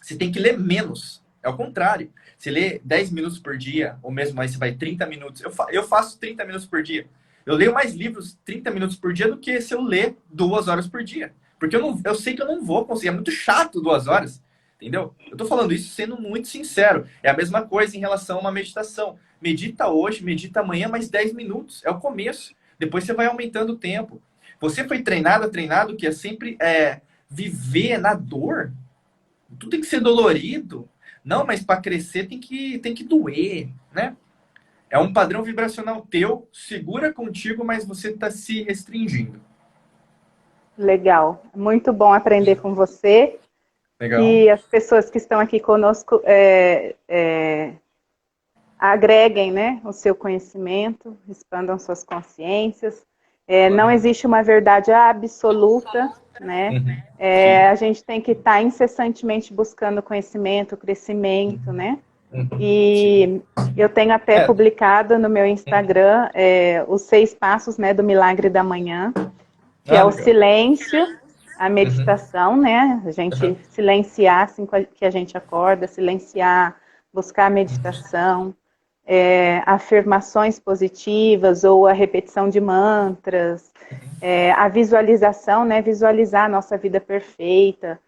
B: você tem que ler menos. É o contrário. Você lê 10 minutos por dia, ou mesmo aí você vai 30 minutos. Eu faço 30 minutos por dia. Eu leio mais livros 30 minutos por dia do que se eu ler 2 horas por dia. Porque eu sei que eu não vou conseguir. É muito chato 2 horas. Entendeu? Eu tô falando isso sendo muito sincero. É a mesma coisa em relação a uma meditação. Medita hoje, medita amanhã, mais 10 minutos. É o começo. Depois você vai aumentando o tempo. Você foi treinado que é sempre viver na dor. Tudo tem que ser dolorido. Não, mas para crescer tem que doer, né? É um padrão vibracional teu, segura contigo, mas você está se restringindo.
A: Legal. Muito bom aprender com você.
B: Legal.
A: Que as pessoas que estão aqui conosco agreguem, né, o seu conhecimento, expandam suas consciências. Não existe uma verdade absoluta, né? A gente tem que estar incessantemente buscando conhecimento, crescimento, né? E eu tenho até publicado no meu Instagram os 6 passos, né, do milagre da manhã, que é o silêncio, a meditação, né? A gente silenciar assim que a gente acorda, silenciar, buscar a meditação, afirmações positivas ou a repetição de mantras, a visualização, né? Visualizar a nossa vida perfeita,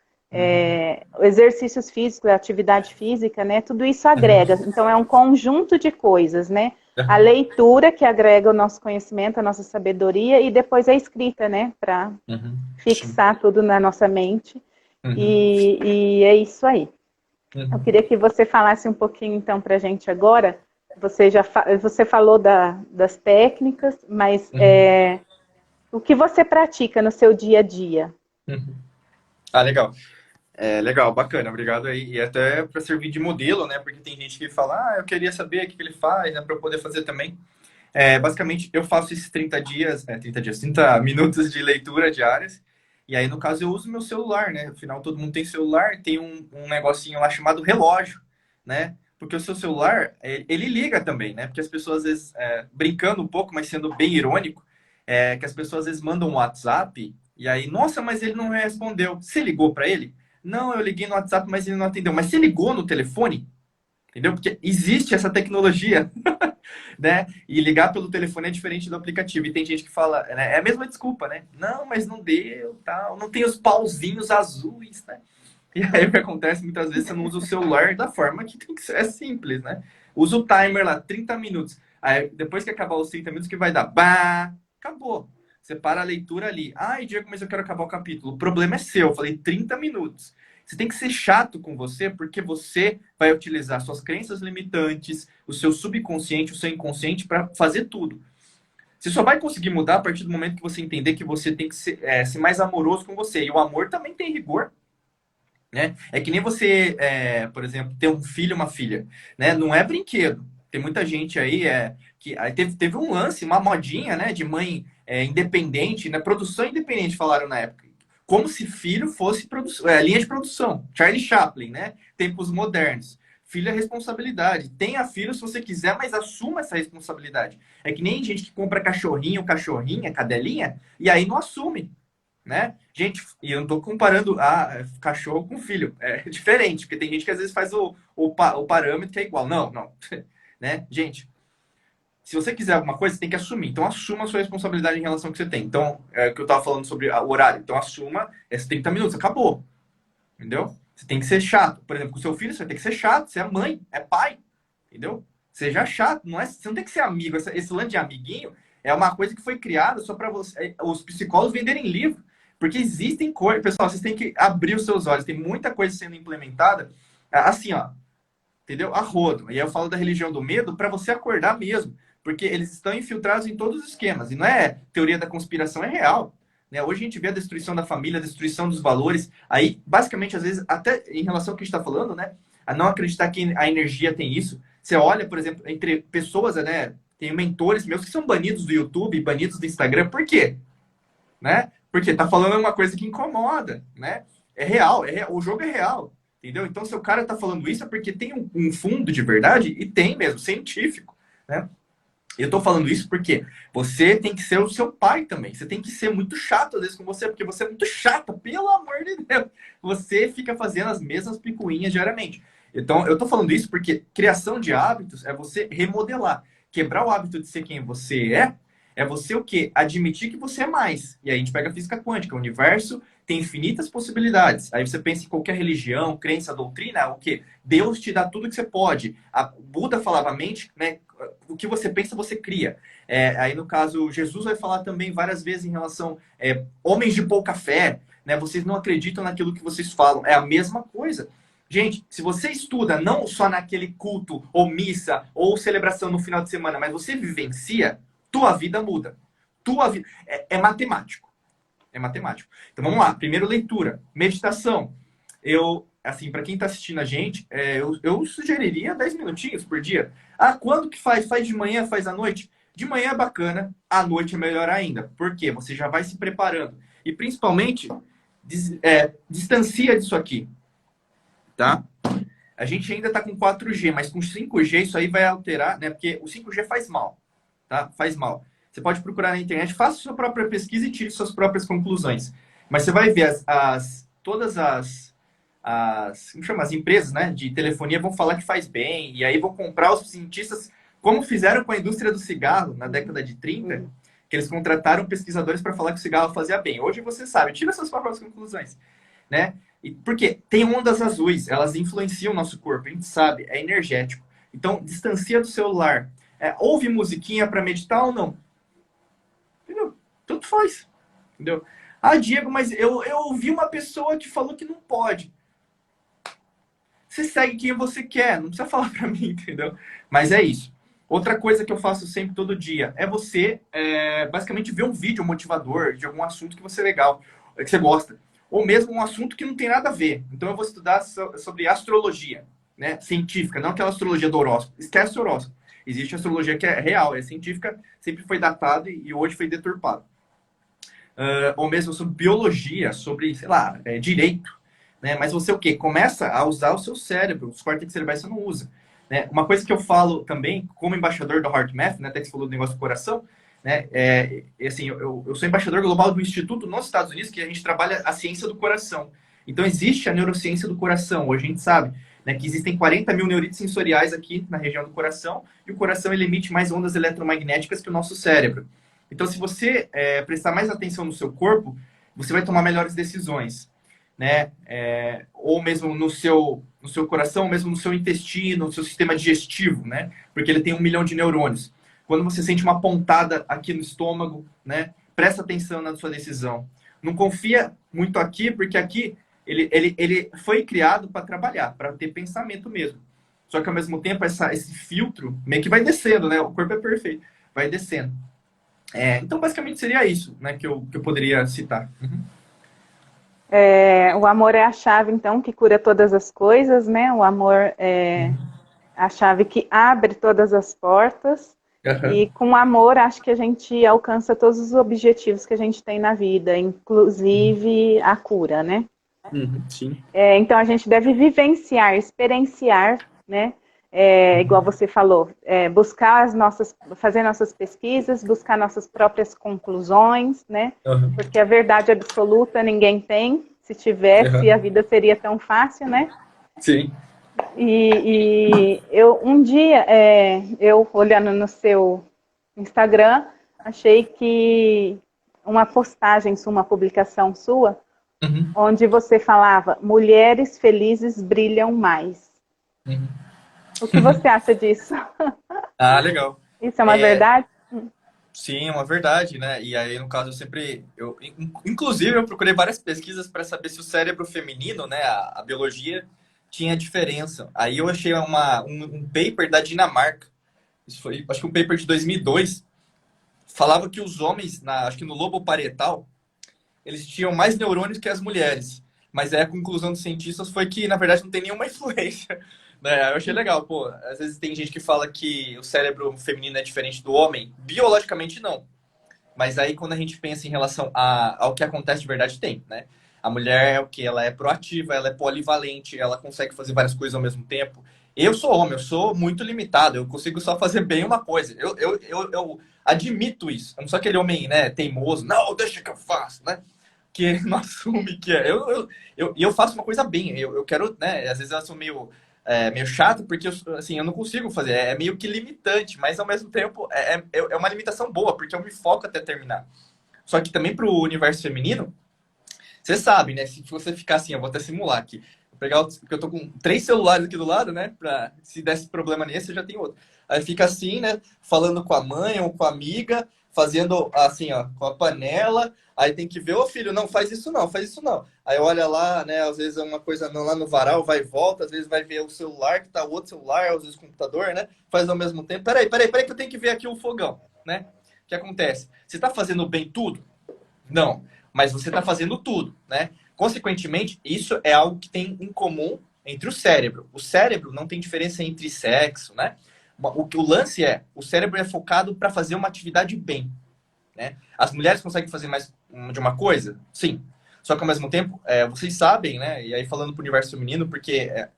A: exercícios físicos, a atividade física, né? Tudo isso agrega. Então é um conjunto de coisas, né? A leitura que agrega o nosso conhecimento, a nossa sabedoria, e depois a escrita, né? Para fixar tudo na nossa mente. E é isso aí. Eu queria que você falasse um pouquinho, então, para a gente agora. Você falou das técnicas, mas o que você pratica no seu dia a dia?
B: Legal. Legal, bacana, obrigado aí. E até para servir de modelo, né? Porque tem gente que fala, eu queria saber o que ele faz, né? Para eu poder fazer também. Basicamente, eu faço esses 30 dias, 30 minutos de leitura diárias. E aí, no caso, eu uso meu celular, né? Afinal, todo mundo tem celular, tem um negocinho lá chamado relógio, né? Porque o seu celular, ele liga também, né? Porque as pessoas, às vezes, brincando um pouco, mas sendo bem irônico, que as pessoas, às vezes, mandam um WhatsApp e aí, nossa, mas ele não respondeu. Você ligou para ele? Não, eu liguei no WhatsApp, mas ele não atendeu. Mas você ligou no telefone? Entendeu? Porque existe essa tecnologia, né? E ligar pelo telefone é diferente do aplicativo. E tem gente que fala, né? É a mesma desculpa, né? Não, mas não deu, tal. Não tem os pauzinhos azuis, né? E aí o que acontece, muitas vezes você não usa o celular da forma que tem que ser. É simples, né? Usa o timer lá, 30 minutos. Aí depois que acabar os 30 minutos, que vai dar? Bah! Acabou. Você para a leitura ali. Ai, Diego, mas eu quero acabar o capítulo. O problema é seu. Eu falei 30 minutos. Você tem que ser chato com você, porque você vai utilizar suas crenças limitantes, o seu subconsciente, o seu inconsciente para fazer tudo. Você só vai conseguir mudar a partir do momento que você entender que você tem que ser mais amoroso com você. E o amor também tem rigor, né? É que nem você, por exemplo, ter um filho, uma filha, né? Não é brinquedo. Tem muita gente aí que aí teve um lance, uma modinha, né? De mãe independente, né? Produção independente, falaram na época. Como se filho fosse linha de produção. Charlie Chaplin, né? Tempos modernos. Filho é responsabilidade. Tenha filho se você quiser, mas assuma essa responsabilidade. É que nem gente que compra cachorrinho, cachorrinha, cadelinha, e aí não assume, né? Gente, e eu não tô comparando cachorro com filho. É diferente, porque tem gente que às vezes faz o parâmetro que é igual. Não, não. Né? Gente, se você quiser alguma coisa, você tem que assumir. Então, assuma a sua responsabilidade em relação ao que você tem. Então, o que eu tava falando sobre o horário. Então, assuma esses 30 minutos. Acabou. Entendeu? Você tem que ser chato. Por exemplo, com o seu filho, você vai ter que ser chato. Você é mãe, é pai. Entendeu? Seja chato. Você não tem que ser amigo. Esse lance de amiguinho é uma coisa que foi criada só para os psicólogos venderem livro. Porque existem coisas... Pessoal, vocês têm que abrir os seus olhos. Tem muita coisa sendo implementada. Assim, ó. Entendeu? A rodo. E aí eu falo da religião do medo para você acordar mesmo. Porque eles estão infiltrados em todos os esquemas. E não é teoria da conspiração, é real. Né? Hoje a gente vê a destruição da família, a destruição dos valores. Aí, basicamente, às vezes, até em relação ao que a gente está falando, né? A não acreditar que a energia tem isso. Você olha, por exemplo, entre pessoas, né? Tem mentores meus que são banidos do YouTube, banidos do Instagram. Por quê? Né? Porque tá falando uma coisa que incomoda, né? É real, o jogo é real. Entendeu? Então, se o cara tá falando isso é porque tem um fundo de verdade, e tem mesmo, científico, né? Eu tô falando isso porque você tem que ser o seu pai também. Você tem que ser muito chato às vezes com você, porque você é muito chata, pelo amor de Deus. Você fica fazendo as mesmas picuinhas diariamente. Então, eu tô falando isso porque criação de hábitos é você remodelar. Quebrar o hábito de ser quem você é você o quê? Admitir que você é mais. E aí a gente pega a física quântica, o universo tem infinitas possibilidades. Aí você pensa em qualquer religião, crença, doutrina, o quê? Deus te dá tudo que você pode. A Buda falava a mente, né? O que você pensa, você cria. Aí, no caso, Jesus vai falar também várias vezes em relação homens de pouca fé, né? Vocês não acreditam naquilo que vocês falam. É a mesma coisa. Gente, se você estuda não só naquele culto, ou missa, ou celebração no final de semana, mas você vivencia, tua vida muda. Tua vida é matemático. É matemático. Então vamos lá. Primeiro, leitura. Meditação. Assim, para quem está assistindo a gente, eu sugeriria 10 minutinhos por dia. Ah, quando que faz? Faz de manhã, faz à noite? De manhã é bacana, à noite é melhor ainda. Por quê? Você já vai se preparando. E principalmente, distancia disso aqui. Tá? A gente ainda está com 4G, mas com 5G isso aí vai alterar, né? Porque o 5G faz mal. Tá? Faz mal. Você pode procurar na internet, faça sua própria pesquisa e tire suas próprias conclusões. Mas você vai ver todas as como chama? As empresas, né, de telefonia vão falar que faz bem, e aí vão comprar os cientistas, como fizeram com a indústria do cigarro na década de 30, que eles contrataram pesquisadores para falar que o cigarro fazia bem. Hoje você sabe, tira suas próprias conclusões, né? Porque tem ondas azuis, elas influenciam o nosso corpo, a gente sabe, é energético. Então, distancia do celular. Ouve musiquinha para meditar ou não? Entendeu? Tanto faz. Entendeu? Ah, Diego, mas eu ouvi uma pessoa que falou que não pode. Você segue quem você quer, não precisa falar para mim, entendeu? Mas é isso. Outra coisa que eu faço sempre, todo dia, é você, basicamente, ver um vídeo motivador de algum assunto que você é legal, que você gosta. Ou mesmo um assunto que não tem nada a ver. Então, eu vou estudar sobre astrologia, né? Científica, não aquela astrologia do horóscopo. Esquece o horóscopo. Existe astrologia que é real, é científica, sempre foi datada e hoje foi deturpada. Ou mesmo sobre biologia, sobre, sei lá, direito. Né? Mas você o quê? Começa a usar o seu cérebro, os córtex cerebrais você não usa. Né? Uma coisa que eu falo também, como embaixador do HeartMath, né? Até que você falou do negócio do coração, né? Assim, eu sou embaixador global do Instituto nos Estados Unidos, que a gente trabalha a ciência do coração. Então existe a neurociência do coração, hoje a gente sabe, né, que existem 40 mil neurites sensoriais aqui na região do coração, e o coração ele emite mais ondas eletromagnéticas que o nosso cérebro. Então se você prestar mais atenção no seu corpo, você vai tomar melhores decisões. Né? Ou mesmo no seu coração, ou mesmo no seu intestino, no seu sistema digestivo, né? Porque ele tem 1 milhão de neurônios. Quando você sente uma pontada aqui no estômago, né? Presta atenção na sua decisão. Não confia muito aqui, porque aqui ele foi criado para trabalhar, para ter pensamento mesmo. Só que ao mesmo tempo, esse filtro meio que vai descendo, né? O corpo é perfeito, vai descendo. Então, basicamente, seria isso, né, que eu poderia citar. Uhum.
A: O amor é a chave, então, que cura todas as coisas, né? O amor é a chave que abre todas as portas.
B: Uhum.
A: E com amor, acho que a gente alcança todos os objetivos que a gente tem na vida, inclusive a cura, né?
B: Uhum. Sim.
A: Então a gente deve vivenciar, experienciar, né? Igual você falou, buscar fazer nossas pesquisas, buscar nossas próprias conclusões, né?
B: Uhum.
A: Porque a verdade absoluta ninguém tem. Se tivesse,
B: Uhum.
A: a vida seria tão fácil, né?
B: Sim.
A: E eu um dia, eu olhando no seu Instagram, achei que uma postagem sua, uma publicação sua,
B: Uhum.
A: onde você falava: mulheres felizes brilham mais.
B: Uhum.
A: O que você acha disso?
B: Ah, legal.
A: Isso é uma verdade?
B: Sim, é uma verdade, né? E aí, no caso, inclusive, eu procurei várias pesquisas para saber se o cérebro feminino, né, a biologia, tinha diferença. Aí eu achei um paper da Dinamarca. Isso foi, acho que um paper de 2002. Falava que os homens, acho que no lobo parietal, eles tinham mais neurônios que as mulheres. Mas aí a conclusão dos cientistas foi que, na verdade, não tem nenhuma influência. Né? Eu achei legal, pô. Às vezes tem gente que fala que o cérebro feminino é diferente do homem. Biologicamente, não. Mas aí, quando a gente pensa em relação ao que acontece de verdade, tem, né? A mulher é o que? Ela é proativa, ela é polivalente, ela consegue fazer várias coisas ao mesmo tempo. Eu sou homem, eu sou muito limitado, eu consigo só fazer bem uma coisa. Eu admito isso. Eu não sou aquele homem, né, teimoso, não, deixa que eu faço, né? Que ele não assume que é. Eu faço uma coisa bem, eu quero, né? Às vezes eu sou meio chato, porque assim, eu não consigo fazer, é meio que limitante, mas ao mesmo tempo é uma limitação boa, porque eu me foco até terminar. Só que também pro universo feminino, você sabe, né? Se você ficar assim, eu vou até simular aqui. Vou pegar porque eu tô com 3 celulares aqui do lado, né? Pra, se desse problema nesse, eu já tenho outro. Aí fica assim, né? Falando com a mãe ou com a amiga, fazendo assim, ó, com a panela. Aí tem que ver, ô filho, não faz isso não, faz isso não. Aí olha lá, né? Às vezes é uma coisa lá no varal, vai e volta, às vezes vai ver o celular, que tá o outro celular, às vezes o computador, né? Faz ao mesmo tempo. Peraí, que eu tenho que ver aqui o fogão, né? O que acontece? Você tá fazendo bem tudo? Não, mas você está fazendo tudo, né? Consequentemente, isso é algo que tem em comum entre o cérebro. O cérebro não tem diferença entre sexo, né? O lance é, o cérebro é focado para fazer uma atividade bem, né? As mulheres conseguem fazer mais de uma coisa? Sim. Só que ao mesmo tempo, vocês sabem, né? E aí falando para o universo feminino, porque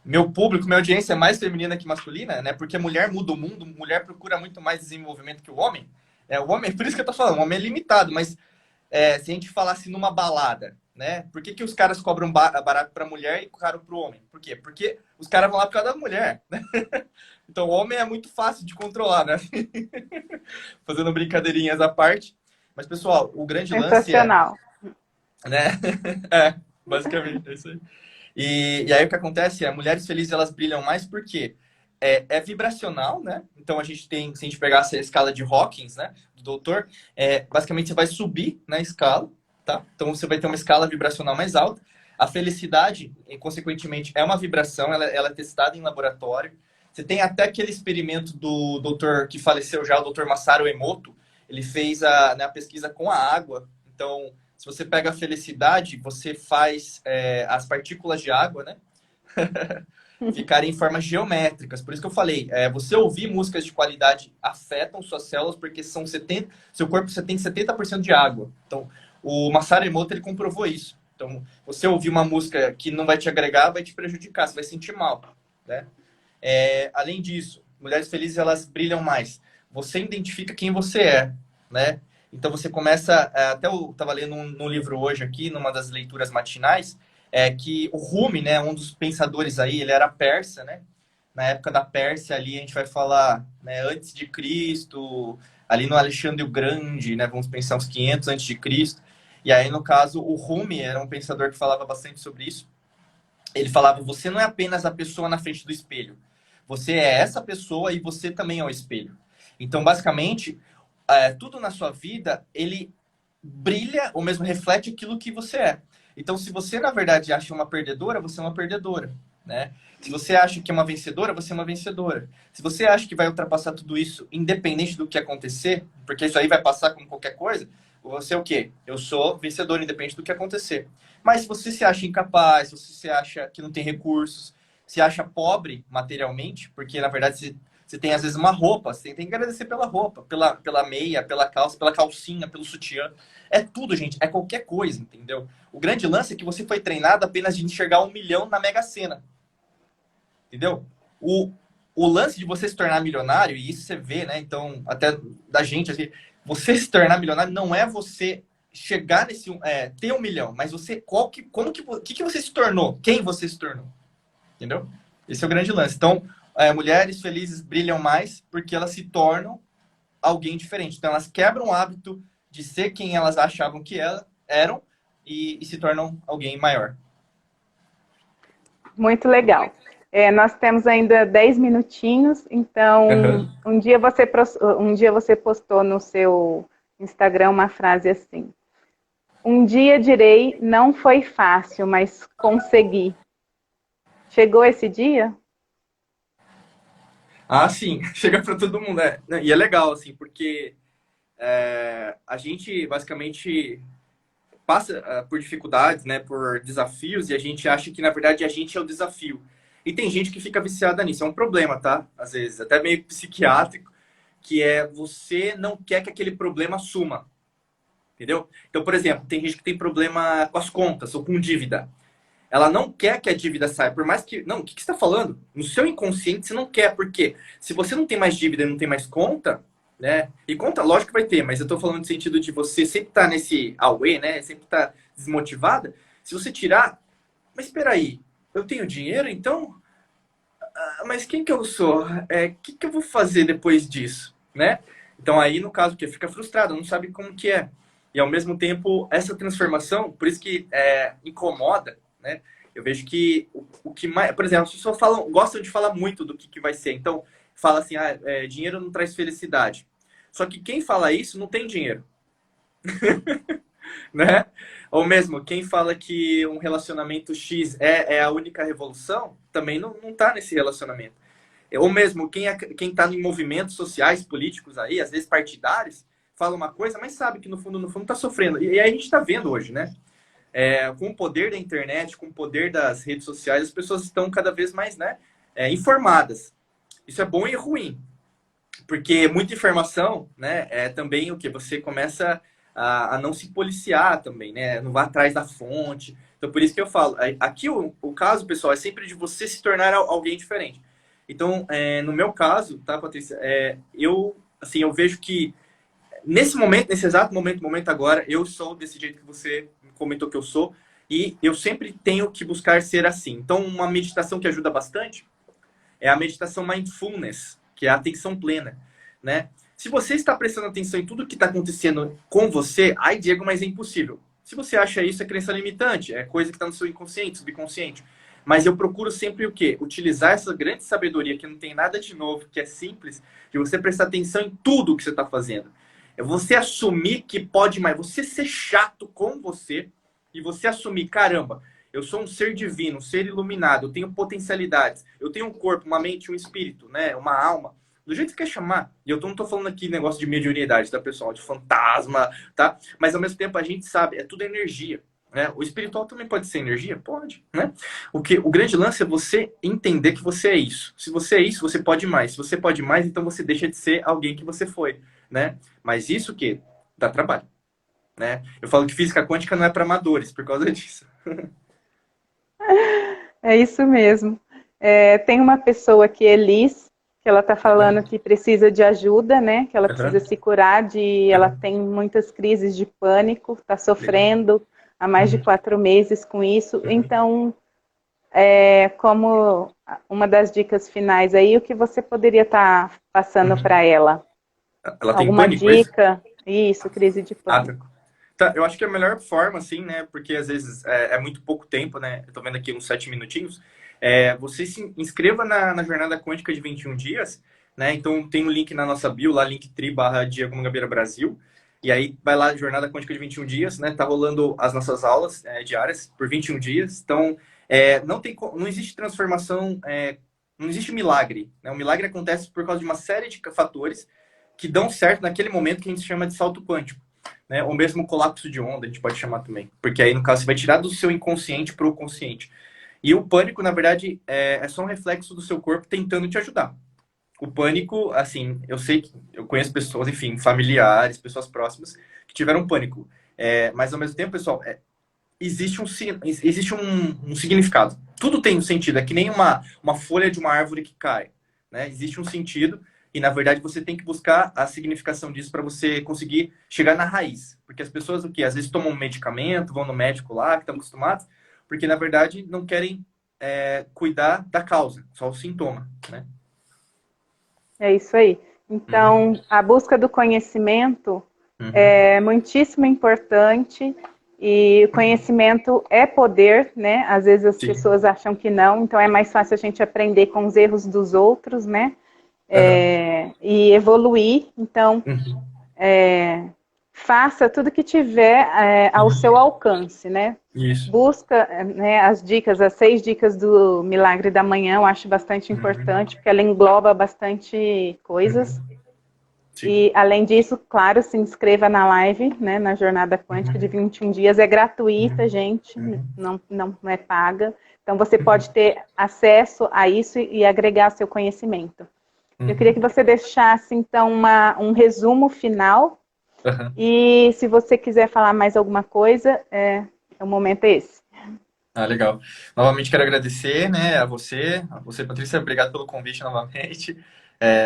B: meu público, minha audiência é mais feminina que masculina, né? Porque a mulher muda o mundo, mulher procura muito mais desenvolvimento que o homem. O homem, por isso que eu tô falando, o homem é limitado, mas se a gente falasse numa balada, né? Por que os caras cobram barato pra mulher e caro pro homem? Por quê? Porque os caras vão lá por causa da mulher, né? Então o homem é muito fácil de controlar, né? Fazendo brincadeirinhas à parte. Mas, pessoal, o grande lance
A: Sensacional.
B: né? Basicamente, é isso aí. E aí o que acontece é, mulheres felizes elas brilham mais porque é vibracional, né? Então a gente tem, se a gente pegar essa escala de Hawkins, né? Do doutor, basicamente você vai subir na escala, tá? Então você vai ter uma escala vibracional mais alta. A felicidade, consequentemente, é uma vibração, ela é testada em laboratório. Você tem até aquele experimento do doutor que faleceu já, o doutor Masaru Emoto. Ele fez a pesquisa com a água. Então, se você pega a felicidade, você faz as partículas de água, né? Ficarem em formas geométricas. Por isso que eu falei, você ouvir músicas de qualidade afetam suas células, porque seu corpo você tem 70% de água. Então, o Masaru Emoto ele comprovou isso. Então, você ouvir uma música que não vai te agregar, vai te prejudicar, você vai sentir mal, né? Além disso, mulheres felizes elas brilham mais. Você identifica quem você é, né? Então você começa, até eu estava lendo num livro hoje aqui, numa das leituras matinais, que o Rumi, né, um dos pensadores aí, ele era persa, né? Na época da Pérsia ali a gente vai falar, né, antes de Cristo, ali no Alexandre o Grande, né? Vamos pensar uns 500 antes de Cristo. E aí no caso o Rumi era um pensador que falava bastante sobre isso. Ele falava: você não é apenas a pessoa na frente do espelho. Você é essa pessoa e você também é o espelho. Então, basicamente, tudo na sua vida, ele brilha ou mesmo reflete aquilo que você é. Então, se você, na verdade, acha uma perdedora, você é uma perdedora, né? Se você acha que é uma vencedora, você é uma vencedora. Se você acha que vai ultrapassar tudo isso, independente do que acontecer, porque isso aí vai passar como qualquer coisa, você é o quê? Eu sou vencedor, independente do que acontecer. Mas se você se acha incapaz, se você se acha que não tem recursos, se acha pobre materialmente, porque, na verdade, você tem, às vezes, uma roupa, você tem que agradecer pela roupa, pela meia, pela calça, pela calcinha, pelo sutiã. É tudo, gente. É qualquer coisa, entendeu? O grande lance é que você foi treinado apenas de enxergar 1 milhão na Mega Sena. Entendeu? O, o lance de você se tornar milionário, e isso você vê, né? Então, até da gente, assim, você se tornar milionário não é você chegar nesse... ter 1 milhão, mas você... que você se tornou? Quem você se tornou? Entendeu? Esse é o grande lance. Então, mulheres felizes brilham mais porque elas se tornam alguém diferente. Então, elas quebram o hábito de ser quem elas achavam que elas eram e se tornam alguém maior.
A: Muito legal. Nós temos ainda 10 minutinhos, então
B: Uhum.
A: um dia você postou no seu Instagram uma frase assim: um dia direi, não foi fácil, mas consegui. Chegou esse dia?
B: Ah, sim, chega para todo mundo. E é legal, assim, porque a gente basicamente passa por dificuldades, né, por desafios, e a gente acha que, na verdade, a gente é o desafio. E tem gente que fica viciada nisso. É um problema, tá? Às vezes, até meio psiquiátrico, que é você não quer que aquele problema suma. Entendeu? Então, por exemplo, tem gente que tem problema com as contas ou com dívida. Ela não quer que a dívida saia, por mais que. Não, o que você está falando? No seu inconsciente você não quer, porque se você não tem mais dívida e não tem mais conta, né? E conta, lógico que vai ter, mas eu estou falando no sentido de você sempre estar nesse away, né? Sempre estar desmotivada. Se você tirar, mas espera aí, eu tenho dinheiro, então. Mas quem que eu sou? Que eu vou fazer depois disso, né? Então aí, no caso, que fica frustrado, não sabe como que é. E ao mesmo tempo, essa transformação, por isso que incomoda, né? Eu vejo que o que mais, por exemplo, as pessoas gostam de falar muito do que vai ser. Então, fala assim, dinheiro não traz felicidade. Só que quem fala isso não tem dinheiro, né? Ou mesmo, quem fala que um relacionamento X é a única revolução, também não tá nesse relacionamento. Ou mesmo, quem tá em movimentos sociais, políticos aí, às vezes partidários, fala uma coisa, mas sabe que no fundo tá sofrendo. E aí a gente tá vendo hoje, né? Com o poder da internet, com o poder das redes sociais, as pessoas estão cada vez mais, né, informadas. Isso é bom e ruim, porque muita informação, né, é também o que você começa a não se policiar também, né, não vá atrás da fonte. Então, por isso que eu falo, aqui o caso, pessoal, é sempre de você se tornar alguém diferente. Então, no meu caso, tá, Patrícia, eu vejo que nesse exato momento agora, eu sou desse jeito que você comentou que eu sou, e eu sempre tenho que buscar ser assim. Então, uma meditação que ajuda bastante é a meditação mindfulness, que é a atenção plena, né? Se você está prestando atenção em tudo que está acontecendo com você, ai, Diego, mas é impossível. Se você acha isso, é crença limitante, é coisa que está no seu inconsciente, subconsciente. Mas eu procuro sempre o quê? Utilizar essa grande sabedoria que não tem nada de novo, que é simples, de você prestar atenção em tudo que você está fazendo. É você assumir que pode mais, você ser chato com você e você assumir, caramba, eu sou um ser divino, um ser iluminado, eu tenho potencialidades, eu tenho um corpo, uma mente, um espírito, né, uma alma, do jeito que você quer chamar. E eu não tô falando aqui negócio de mediunidade, tá, pessoal? De fantasma, tá? Mas ao mesmo tempo a gente sabe, é tudo energia. Né? O espiritual também pode ser energia? Pode, né? O grande lance é você entender que você é isso. Se você é isso, você pode mais. Se você pode mais, então você deixa de ser alguém que você foi, né? Mas isso que dá trabalho, né? Eu falo que física quântica não é para amadores por causa disso.
A: É isso mesmo. Tem uma pessoa aqui, Elis, que ela está falando que precisa de ajuda, né? Que ela precisa
B: Uhum,
A: se curar ela
B: uhum,
A: tem muitas crises de pânico, está
B: legal.
A: sofrendo há mais de
B: Uhum,
A: 4 meses com isso.
B: uhum.
A: Então, como uma das dicas finais aí, o que você poderia estar passando
B: Uhum.
A: para ela?
B: Ela tem
A: Alguma
B: pânico, é isso?
A: dica? Isso, crise de
B: Ah,
A: pânico.
B: tá. Eu acho que é a melhor forma, assim, né? Porque às vezes é muito pouco tempo, né? Eu tô vendo aqui uns 7 minutinhos. Você se inscreva na jornada quântica de 21 dias, né? Então tem um link na nossa bio, lá, linktree/Diego Mangabeira Brasil. E aí vai lá, Jornada Quântica de 21 dias, né? Tá rolando as nossas aulas diárias por 21 dias. Então, não existe transformação, não existe milagre, né? O milagre acontece por causa de uma série de fatores que dão certo naquele momento que a gente chama de salto quântico, né? Ou mesmo colapso de onda, a gente pode chamar também. Porque aí, no caso, você vai tirar do seu inconsciente para o consciente. E o pânico, na verdade, é só um reflexo do seu corpo tentando te ajudar. O pânico, assim, eu sei que eu conheço pessoas, enfim, familiares, pessoas próximas, que tiveram pânico. Mas, ao mesmo tempo, pessoal, existe um significado. Tudo tem um sentido. É que nem uma folha de uma árvore que cai, né? Existe um sentido e, na verdade, você tem que buscar a significação disso para você conseguir chegar na raiz. Porque as pessoas, o quê? Às vezes tomam um medicamento, vão no médico lá, que estão acostumados, porque, na verdade, não querem cuidar da causa, só o sintoma, né?
A: É isso aí. Então, a busca do conhecimento é muitíssimo importante e o conhecimento é poder, né? Às vezes as
B: Sim.
A: pessoas acham que não, então é mais fácil a gente aprender com os erros dos outros, né? E evoluir. Então, faça tudo que tiver ao seu alcance, né?
B: Isso.
A: Busca as dicas, as 6 dicas do Milagre da Manhã, eu acho bastante importante, porque ela engloba bastante coisas.
B: Sim.
A: E, além disso, claro, se inscreva na live, né, na Jornada Quântica de 21 dias. É gratuita, gente, não é paga. Então, você pode ter acesso a isso e agregar seu conhecimento. Eu queria que você deixasse, então, um resumo final. E, se você quiser falar mais alguma coisa, o momento é esse.
B: Ah, legal. Novamente quero agradecer, né, a você, Patrícia, obrigado pelo convite novamente.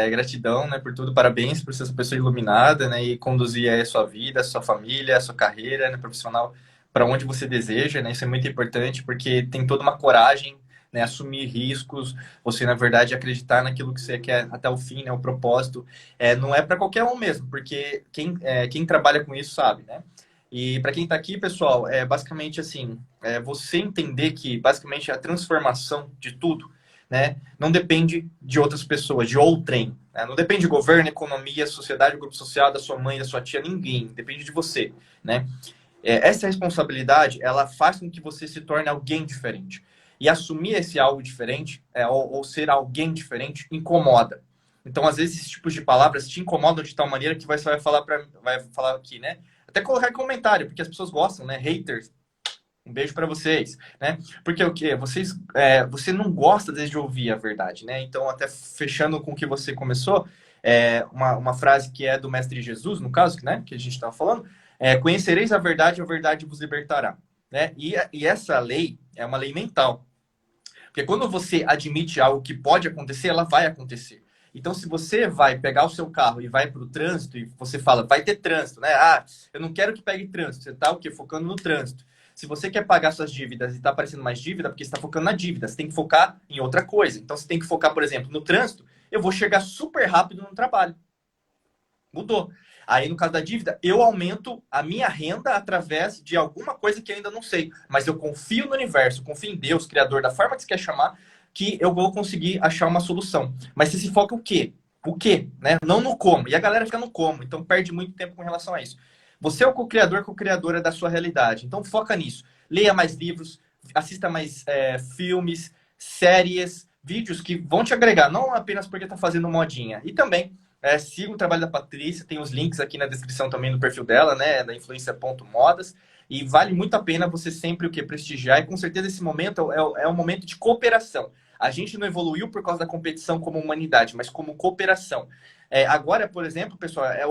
B: Gratidão, né, por tudo, parabéns por ser essa pessoa iluminada, né, e conduzir aí a sua vida, a sua família, a sua carreira, né, profissional para onde você deseja, né, isso é muito importante porque tem toda uma coragem, né, assumir riscos, você, na verdade, acreditar naquilo que você quer até o fim, né, o propósito, não é para qualquer um mesmo, porque quem trabalha com isso sabe, né. E para quem está aqui, pessoal, é basicamente assim, você entender que basicamente a transformação de tudo, né, não depende de outras pessoas, de outrem, né? Não depende de governo, economia, sociedade, grupo social, da sua mãe, da sua tia, ninguém. Depende de você, né? Essa responsabilidade, ela faz com que você se torne alguém diferente. E assumir esse algo diferente, ou ser alguém diferente, incomoda. Então, às vezes, esses tipos de palavras te incomodam de tal maneira que você vai falar aqui, né? Até colocar comentário, porque as pessoas gostam, né? Haters. Um beijo para vocês, né? Porque o que você não gosta desde de ouvir a verdade, né? Então, até fechando com o que você começou, uma frase que é do Mestre Jesus, no caso, né? Que a gente estava falando, conhecereis a verdade vos libertará, né? E essa lei é uma lei mental, porque quando você admite algo que pode acontecer, ela vai acontecer. Então, se você vai pegar o seu carro e vai para o trânsito e você fala, vai ter trânsito, né? Ah, eu não quero que pegue trânsito. Você está o quê? Focando no trânsito. Se você quer pagar suas dívidas e está aparecendo mais dívida, porque você está focando na dívida, você tem que focar em outra coisa. Então, você tem que focar, por exemplo, no trânsito. Eu vou chegar super rápido no trabalho. Mudou. Aí, no caso da dívida, eu aumento a minha renda através de alguma coisa que eu ainda não sei. Mas eu confio no universo, confio em Deus, Criador, da forma que você quer chamar, que eu vou conseguir achar uma solução. Mas você se foca o quê? O quê? Né? Não no como. E a galera fica no como, então perde muito tempo com relação a isso. Você é o co-criador, co-criadora da sua realidade. Então foca nisso. Leia mais livros, assista mais filmes, séries, vídeos que vão te agregar, não apenas porque está fazendo modinha. E também siga o trabalho da Patrícia, tem os links aqui na descrição também do perfil dela, né, da influência.modas, e vale muito a pena você sempre o que prestigiar, e com certeza esse momento é um momento de cooperação. A gente não evoluiu por causa da competição como humanidade, mas como cooperação. Agora, por exemplo, pessoal, é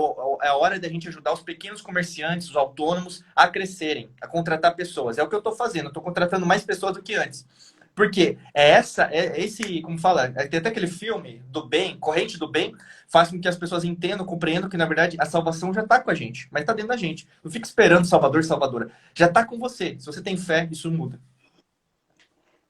B: a hora da gente ajudar os pequenos comerciantes, os autônomos, a crescerem, a contratar pessoas. É o que eu estou fazendo, eu estou contratando mais pessoas do que antes. Porque esse, como fala, tem até aquele filme do bem, Corrente do Bem, faz com que as pessoas entendam, compreendam que, na verdade, a salvação já está com a gente, mas está dentro da gente. Não fica esperando Salvador, Salvadora. Já está com você. Se você tem fé, isso muda.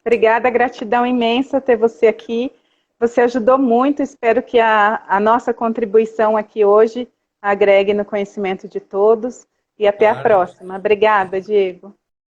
A: Obrigada, gratidão imensa ter você aqui. Você ajudou muito, espero que a nossa contribuição aqui hoje agregue no conhecimento de todos. E até a próxima. Obrigada, Diego.